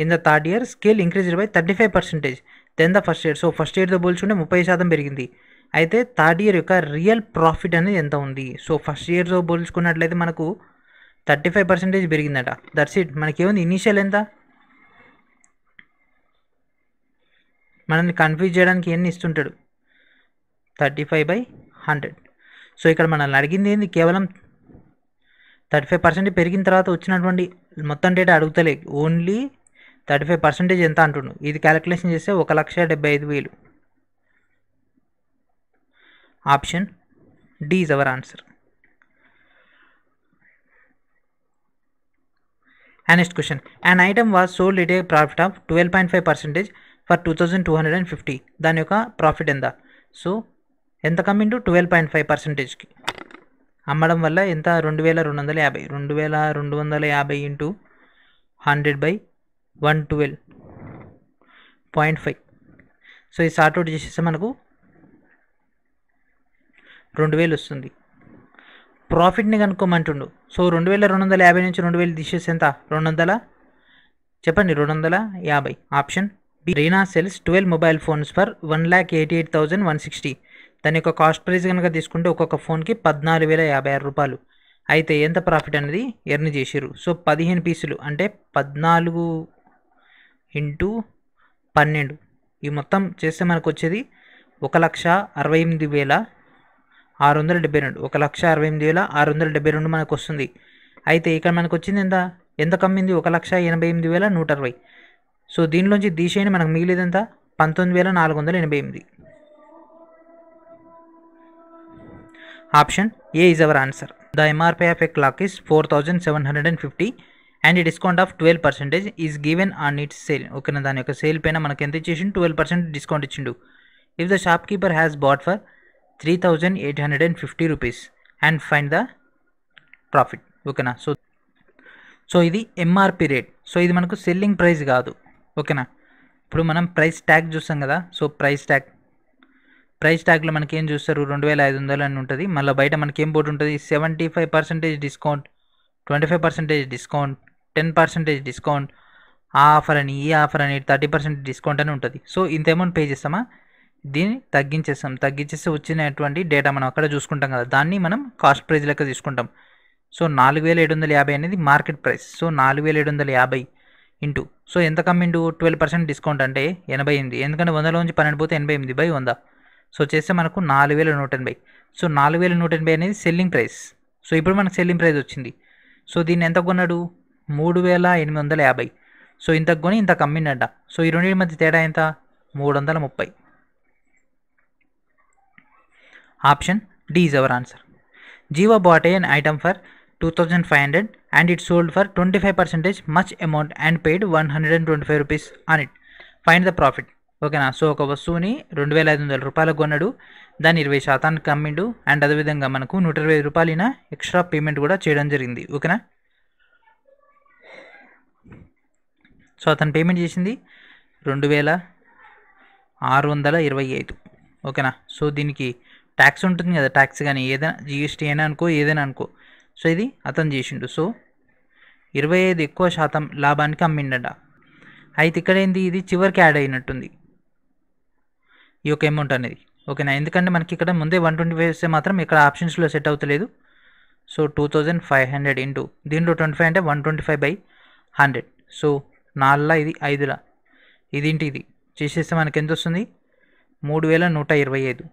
In the third year scale increased by 35% then the first year. So first ఇయర్తో పోల్చుకుంటే 30% పెరిగింది. అయితే third year యొక్క real profit అనేది ఎంత ఉంది? సో ఫస్ట్ ఇయర్తో పోల్చుకున్నట్లయితే మనకు 35% పెరిగిందట. That's it. మనకేముంది ఇనీషియల్ ఎంత? మనల్ని కన్ఫ్యూజ్ చేయడానికి ఎన్ని ఇస్తుంటాడు? 35/100. సో ఇక్కడ మనల్ని అడిగింది ఏంది? కేవలం 35% పెరిగిన తర్వాత వచ్చినటువంటి మొత్తం డేటా అడుగుతలే, ఓన్లీ 35% ఎంత అంటుండు. ఇది క్యాలిక్యులేషన్ చేస్తే 1,75,000. Option D is our answer. And next question, an item was sold at a profit of 12.5% for 2250. దాని యొక్క ప్రాఫిట్ ఎంత? సో ఎంత కమ్మింటూ 12.5%కి అమ్మడం వల్ల ఎంత? 2250. 2250 ఇంటూ 100/112.5. సో ఈ సార్ట్ అవుట్ చేసేస్తే మనకు 2000 వస్తుంది. ప్రాఫిట్ని కనుక్కోమంటుండు. సో 2250 నుంచి 2000 తీసేసి ఎంత? 200 చెప్పండి. 250. Option B. Reena sells 12 mobile phones for 1,88,160. దాని యొక్క కాస్ట్ ప్రైస్ కనుక తీసుకుంటే ఒక్కొక్క ఫోన్కి 14,056 రూపాయలు. అయితే ఎంత ప్రాఫిట్ అనేది ఎర్న్ చేసిర్రు? సో 15 పీసులు అంటే 14 ఇంటూ 12 ఈ మొత్తం చేస్తే మనకు వచ్చేది 1,68,672. 1,68,672 మనకు వస్తుంది. అయితే ఇక్కడ మనకు వచ్చింది ఎంత కమ్మింది? 1,88,160. సో దీనిలోంచి తీసేయండి, మనకు మిగిలింది ఎంత? 19,488. Option A is our answer. The MRP of a clock is 4,750 and ఈ discount of 12% is given on its sale. ఓకేనా, దాని యొక్క సేల్ పైన మనకి ఎంత ఇచ్చేసిండు? 12% డిస్కౌంట్ ఇచ్చిండు. If the shopkeeper has bought for 3,850 rupees and find the profit. ఓకేనా, సో ఇది ఎంఆర్పి రేట్. సో ఇది మనకు సెల్లింగ్ ప్రైస్ కాదు. ఓకేనా, ఇప్పుడు మనం ప్రైస్ ట్యాగ్ చూస్తాం కదా. సో ప్రైస్ ట్యాగ్లో మనకి ఏం చూస్తారు? 2,500 అని ఉంటుంది. మళ్ళీ బయట మనకి ఏం బోర్డు ఉంటుంది? 75% డిస్కౌంట్, 25% డిస్కౌంట్, 10% డిస్కౌంట్, ఆ ఆఫర్ అని, ఈ ఆఫర్ అని, 30% డిస్కౌంట్ అని ఉంటుంది. సో ఇంత అమౌంట్ పే చేస్తామా, దీన్ని తగ్గించేస్తే వచ్చినటువంటి డేటా మనం అక్కడ చూసుకుంటాం కదా, దాన్ని మనం కాస్ట్ ప్రైస్ లెక్క తీసుకుంటాం. సో 4,750 అనేది market price. So 4,750 into, so ఎంత కమ్మిండు? 12% డిస్కౌంట్ అంటే 88. ఎందుకంటే 100లో నుంచి 12 పోతే 88/100. సో చేస్తే మనకు 4,180. సో 4,180 అనేది సెల్లింగ్ ప్రైస్. సో ఇప్పుడు మనకు సెల్లింగ్ ప్రైస్ వచ్చింది. సో దీన్ని ఎంత కొన్నాడు? 3,850. సో ఇంతకు కొని ఇంత కమ్మిండట. సో ఈ రెండింటి మధ్య తేడా ఎంత? 330. Option D is our answer. Jeeva bought an item for 2,500 and it sold for 25% much amount and paid 125 rupees on it. Find the profit. ఓకేనా, సో ఒక వస్తువుని 2,500 రూపాయలకు కొన్నాడు, దాన్ని 20% అమ్మిండు అండ్ అదేవిధంగా మనకు 120 రూపాయలైన ఎక్స్ట్రా పేమెంట్ కూడా చేయడం జరిగింది. ఓకేనా, సో అతను పేమెంట్ చేసింది 2,625. ఓకేనా, సో దీనికి ట్యాక్స్ ఉంటుంది కదా, ట్యాక్స్ కానీ ఏదైనా జిఎస్టీ అయినా అనుకో, ఏదైనా అనుకో. సో ఇది అతను చేసిండు. సో 25 ఎక్కువ శాతం లాభానికి అమ్మిండట. అయితే ఇక్కడ ఏంది? ఇది చివరికి యాడ్ అయినట్టుంది ఈ యొక్క అమౌంట్ అనేది. ఓకేనా, ఎందుకంటే మనకి ఇక్కడ ముందే 125 వస్తే మాత్రం ఇక్కడ ఆప్షన్స్లో సెట్ అవుతలేదు. సో 2,500 ఇంటూ దీంట్లో 25 అంటే 125/100. సో 4ల ఇది 5ల ఇది చేసేస్తే మనకి ఎంత వస్తుంది? 3,125.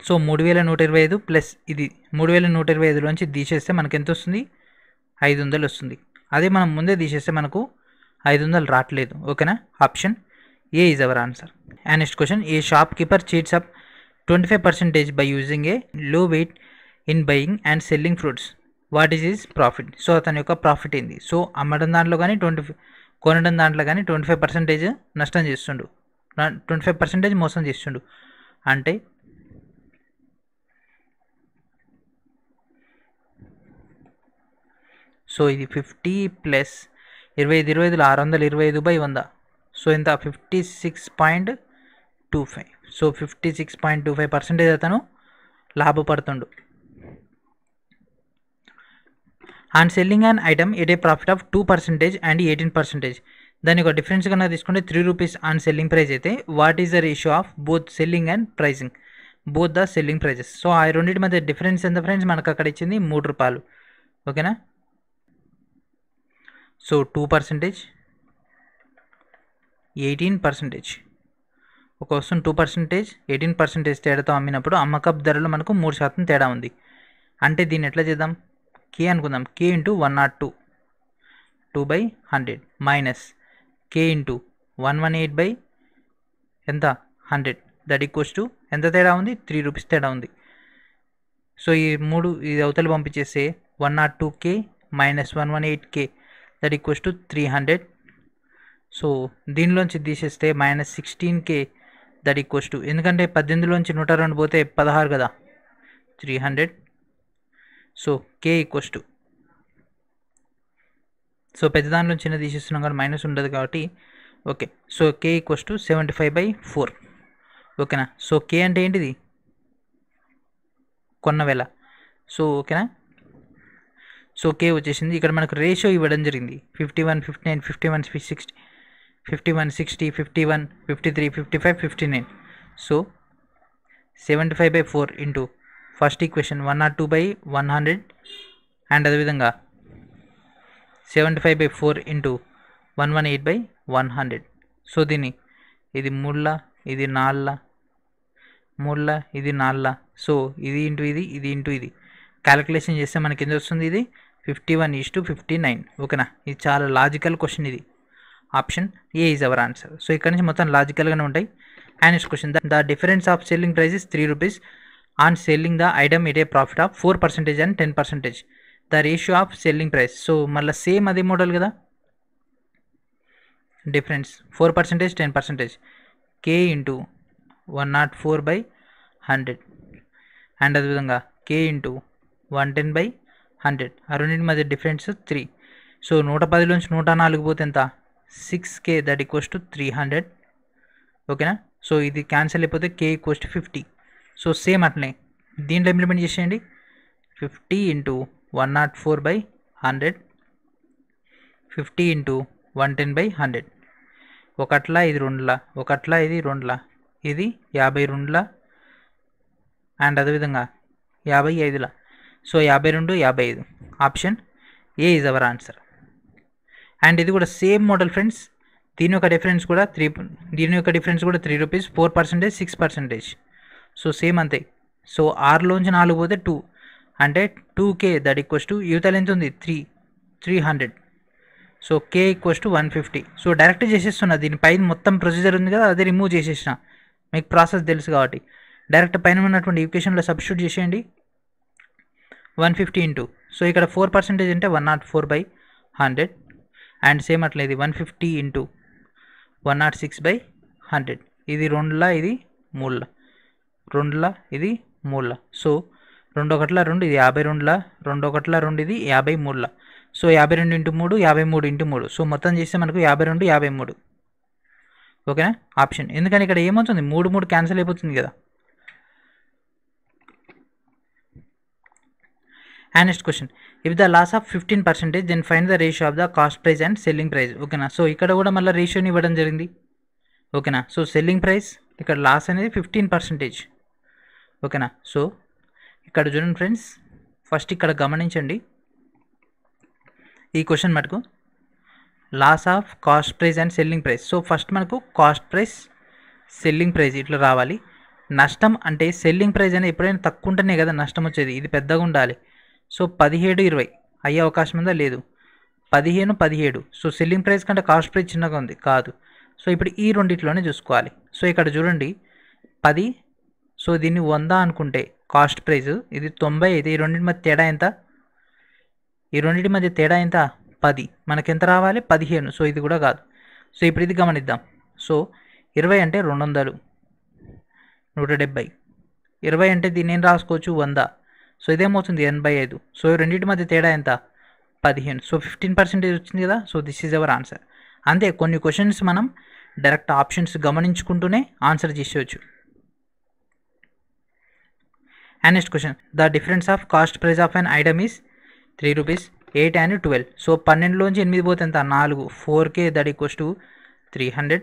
సో 3,125 ప్లస్ ఇది 3,125లోంచి తీసేస్తే మనకి ఎంత వస్తుంది? 500 వస్తుంది. అదే మనం ముందే తీసేస్తే మనకు 500 రావట్లేదు. ఓకేనా, option A is our answer. And next question, a shopkeeper cheats up 25% by using a low weight in buying and selling fruits. What is his profit? So అతని యొక్క ప్రాఫిట్ ఏంది? సో అమ్మడం దాంట్లో కానీ కొనడం దాంట్లో కానీ 25% నష్టం చేస్తుండు, 25% మోసం చేస్తుండు. అంటే సో ఇది 50 ప్లస్ 25 625/100. సో ఎంత? 56.25. సో 56.25% అతను లాభపడుతుండు. And selling and item at a profit of 2% and 18%. దాని యొక్క డిఫరెన్స్ కన్నా తీసుకుంటే 3 రూపీస్ ఆన్ సెల్లింగ్ ప్రైస్ అయితే what is the ratio of both selling and pricing, both the selling prices. So ఆ రెండింటి మధ్య డిఫరెన్స్ ఎంత ఫ్రెండ్స్? మనకు అక్కడ ఇచ్చింది 3 రూపాయలు. ఓకేనా, సో 2%, 18%. ఒక వస్తువును 2%, 18% తేడాతో అమ్మినప్పుడు అమ్మకపు ధరలో మనకు 3% తేడా ఉంది. అంటే దీన్ని ఎట్లా చేద్దాం? కే అనుకుందాం. కే ఇంటూ 102, 2/100 మైనస్ కే ఇంటూ 118 ఎంత? 100. దట్ ఈక్వల్స్ టు ఎంత తేడా ఉంది? 3 రూపీస్ తేడా ఉంది. సో ఈ 3 ఇది అవతల పంపించేస్తే 102K minus 118K that equals to 300. So దీనిలోంచి తీసేస్తే minus 16K that equals to, ఎందుకంటే 18లోంచి 102 పోతే 16 కదా, 300. So K equals to, so పెద్ద దానిలో చిన్న తీసేస్తున్నాం కాబట్టి మైనస్ ఉండదు కాబట్టి okay. So K equals to 75/4. ఓకేనా. సో కే అంటే ఏంటిది, కొన్న వెల. సో ఓకేనా. సో కే వచ్చేసింది. ఇక్కడ మనకు రేషియో ఇవ్వడం జరిగింది 51, 59, 51, 60, 51, 60, 51, 53, 55, 59. So 75/4 into first equation 102/100 and అదేవిధంగా 75/4 ఇంటూ 118/100. సో దీన్ని ఇది మూడుల, ఇది నాలుగుల, మూడుల, ఇది నాలుగుల. సో ఇది ఇంటూ ఇది, ఇది ఇంటూ ఇది క్యాలిక్యులేషన్ చేస్తే మనకి ఎంత వస్తుంది, ఇది 51:59. ఓకేనా. ఇది చాలా లాజికల్ క్వశ్చన్, ఇది option A is our answer. So ఇక్కడ నుంచి మొత్తం లాజికల్గానే ఉంటాయి. And next question, the difference of selling price is 3 rupees on selling the item at a profit of 4% and 10%. The ratio of selling price. So మళ్ళీ same అదే model కదా, difference 4%, 10%, K into 104/100 and అదేవిధంగా కే into 110/100. ఆ రెండింటి మధ్య difference 3. So 110లోంచి 104 పోతే ఎంత, 6k, that equals to 300. ఓకేనా. సో ఇది క్యాన్సిల్ అయిపోతే కే ఈక్వల్స్ టు 50. సో సేమ్ అట్లనే దీంట్లో ఇంప్లిమెంట్ చేసేయండి. 50 ఇంటూ 104/100, 50 ఇంటూ 110/100. ఒకట్లా ఇది రెండుల, ఒకట్లా ఇది రెండుల, ఇది 52ల అండ్ అదేవిధంగా 55ల. So 52, 55. Option A is our answer. And ఇది కూడా సేమ్ మోడల్ ఫ్రెండ్స్. దీని యొక్క డిఫరెన్స్ కూడా 3 rupees, 4%, 6%. సో సేమ్ అంతే. సో 6లోంచి 4 పోతే 2 అంటే 2k, దట్ ఈక్వల్స్ టు యూతల్ ఎంత ఉంది 300. So K equals to 150. So direct చేసేస్తున్నా, దీనిపైన మొత్తం ప్రొసీజర్ ఉంది కదా, అదే రిమూవ్ చేసేసిన. మీకు ప్రాసెస్ తెలుసు కాబట్టి డైరెక్ట్ పైన ఉన్నటువంటి ఈక్వేషన్లో సబ్స్టిట్యూట్ చేసేయండి. 150 ఇంటూ, సో ఇక్కడ 4% అంటే 104/100 అండ్ సేమ్ అట్లా ఇది 150 ఇంటూ 106/100. ఇది రెండుల, ఇది మూడుల, రెండుల, ఇది మూడుల. సో 2 1 2, ఇది 52ల, 2 1 2, ఇది 53ల. So 52 into 3, 53 into 3. సో మొత్తం చేస్తే మనకు 52, 53. ఓకేనా. ఆప్షన్, ఎందుకని ఇక్కడ ఏమవుతుంది, 3 క్యాన్సిల్ అయిపోతుంది కదా. And next question, if the loss of 15% then find the ratio of the cost price and selling price. ఓకేనా. సో ఇక్కడ కూడా మళ్ళీ రేషియోని ఇవ్వడం జరిగింది. ఓకేనా. సో సెల్లింగ్ ప్రైస్, ఇక్కడ లాస్ అనేది 15%. ఓకేనా. సో ఇక్కడ చూడండి ఫ్రెండ్స్, ఫస్ట్ ఇక్కడ గమనించండి ఈ క్వశ్చన్ మటుకు loss of cost price and selling price. So first మనకు కాస్ట్ ప్రైస్, సెల్లింగ్ ప్రైస్ ఇట్లా రావాలి. నష్టం అంటే సెల్లింగ్ ప్రైస్ అనేది ఎప్పుడైనా తక్కువ ఉంటేనే కదా నష్టం వచ్చేది, ఇది పెద్దగా ఉండాలి. సో 17, 20 అయ్యే అవకాశం ఉందా, లేదు. 15, 17. సో సెల్లింగ్ ప్రైస్ కంటే కాస్ట్ ప్రైస్ చిన్నగా ఉంది, కాదు. సో ఇప్పుడు ఈ రెండిట్లోనే చూసుకోవాలి. సో ఇక్కడ చూడండి 10. సో దీన్ని 100 అనుకుంటే కాస్ట్ ప్రైస్, ఇది 90 అయితే ఈ రెండింటి మధ్య తేడా ఎంత, ఈ రెండింటి మధ్య తేడా ఎంత 10. మనకి ఎంత రావాలి 15. సో ఇది కూడా కాదు. సో ఇప్పుడు ఇది గమనిద్దాం. సో 20 అంటే 200, 170. 20 అంటే దీన్ని ఏం రాసుకోవచ్చు 100. సో ఇదేమవుతుంది 85. సో రెండింటి మధ్య తేడా ఎంత 15. సో 15% వచ్చింది కదా. So this is our answer. అంతే, కొన్ని క్వశ్చన్స్ మనం డైరెక్ట్ ఆప్షన్స్ గమనించుకుంటూనే ఆన్సర్ చేసేవచ్చు. And next question, the difference of cost price of an item is 3 rupees, 8 and 12. So 12లోంచి 8 పోతే ఎంత 4, 4k, that equals to 300.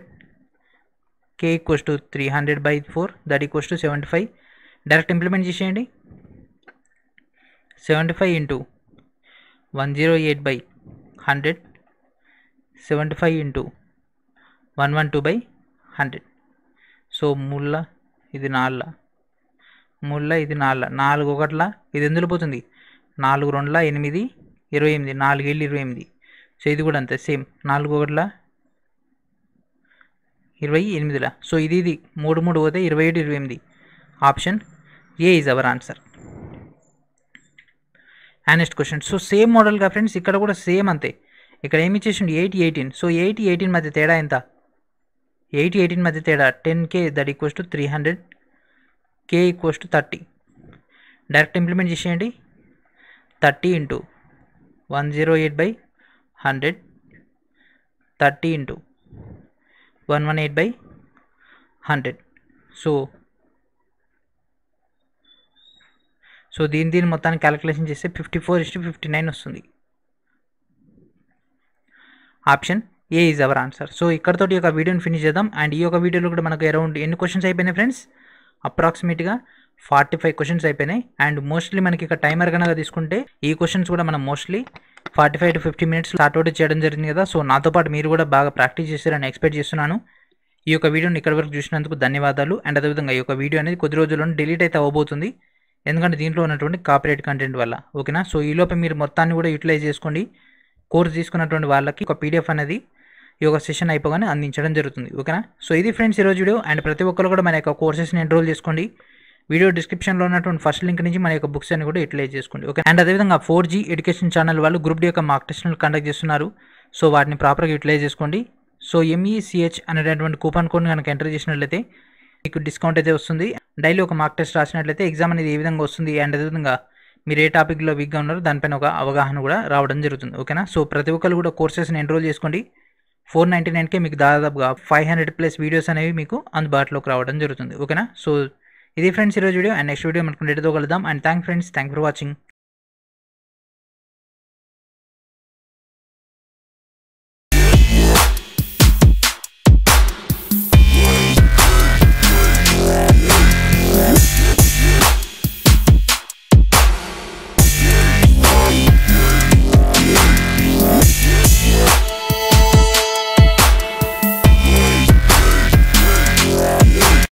k equals to 300/4, that equals to 75. Direct implement చేసేయండి. 75 into 108/100, 75 into 112/100. So మూడుల, ఇది 4ల, మూడుల, ఇది 4ల, 4 1ల, ఇది ఎందులో పోతుంది 4 2ల 8, 28, 4 7 28. సో ఇది కూడా అంతే సేమ్, 4 1ల 28ల. సో ఇది 3 పోతే 27, 28. Option A is our answer. And next question, so same మోడల్గా ఫ్రెండ్స్ ఇక్కడ కూడా సేమ్ అంతే. ఇక్కడ ఏమి ఇచ్చేసిండు 8, 18. సో 8, 18 మధ్య తేడా ఎంత, 8, 18 మధ్య తేడా 10k, that equals to 300. k equals to 30. Direct implement చేసేయండి. 30 ఇంటూ 108/100, 30 ఇంటూ 118/100. సో దీని మొత్తాన్ని క్యాలిక్యులేషన్ చేస్తే 54:59 వస్తుంది. Option A is our answer. So ఇక్కడతోటి ఒక వీడియోని ఫినిష్ చేద్దాం. అండ్ ఈ యొక్క వీడియోలో కూడా మనకు అరౌండ్ ఎన్ని క్వశ్చన్స్ అయిపోయినాయి ఫ్రెండ్స్? అప్రాక్సిమేట్గా 45 క్వశ్చన్స్ అయిపోయినాయి. అండ్ మోస్ట్లీ మనకి ఇక టైమర్ కనుక తీసుకుంటే ఈ క్వశ్చన్స్ కూడా మనం మోస్ట్లీ 45 to 50 minutes స్టార్ట్ చేయడం జరిగింది కదా. సో నాతో పాటు మీరు కూడా బాగా ప్రాక్టీస్ చేస్తారని ఎక్స్పెక్ట్ చేస్తున్నాను. ఈ యొక్క వీడియోని ఇక్కడ వరకు చూసినందుకు ధన్యవాదాలు. అండ్ అదేవిధంగా ఈ యొక్క వీడియో అనేది కొద్ది రోజుల్లోనే డిలీట్ అయితే అవ్వబోతుంది, ఎందుకంటే దీంట్లో ఉన్నటువంటి కాపీరైట్ కంటెంట్ వల్ల. ఓకేనా. సో ఈలోపే మీరు మొత్తాన్ని కూడా యూటిలైజ్ చేసుకోండి. కోర్స్ తీసుకున్నటువంటి వాళ్ళకి ఒక పీడిఎఫ్ అనేది ఈ యొక్క సెషన్ అయిపోగానే అందించడం జరుగుతుంది. ఓకేనా. సో ఇది ఫ్రెండ్స్ ఈరోజు వీడియో. అండ్ ప్రతి ఒక్కరు కూడా మన యొక్క కోర్సెస్ని ఎన్రోల్ చేసుకోండి. వీడియో డిస్క్రిప్షన్లో ఉన్నటువంటి ఫస్ట్ లింక్ నుంచి మన యొక్క బుక్స్ అని కూడా యూటిలైజ్ చేసుకోండి. ఓకే. అండ్ అదేవిధంగా 4G ఎడ్యుకేషన్ ఛానల్ వాళ్ళు గ్రూప్ డి యొక్క మాక్ టెస్ట్ను కండక్ట్ చేస్తున్నారు. సో వాటిని ప్రాపర్గా యూటిలైజ్ చేసుకోండి. సో MECH అనేటటువంటి కూపన్ కోడ్ని కనుక ఎంటర్ చేసినట్లయితే మీకు డిస్కౌంట్ అయితే వస్తుంది. డైలీ ఒక మాక్ టెస్ట్ రాసినట్లయితే ఎగ్జామ్ అనేది ఏ విధంగా వస్తుంది, అండ్ అదేవిధంగా మీరు ఏ టాపిక్లో వీక్గా ఉన్నారో దానిపైన ఒక అవగాహన కూడా రావడం జరుగుతుంది. ఓకేనా. సో ప్రతి ఒక్కరు కూడా కోర్సెస్ని ఎన్రోల్ చేసుకోండి. 499కే మీకు దాదాపుగా 500+ వీడియోస్ అనేవి మీకు అందుబాటులోకి రావడం జరుగుతుంది. ఓకేనా. సో ఇది ఫ్రెండ్స్ ఈరోజు వీడియో. అండ్ నెక్స్ట్ వీడియో మనకు డేట్తో కలుద్దాం. And thank for watching.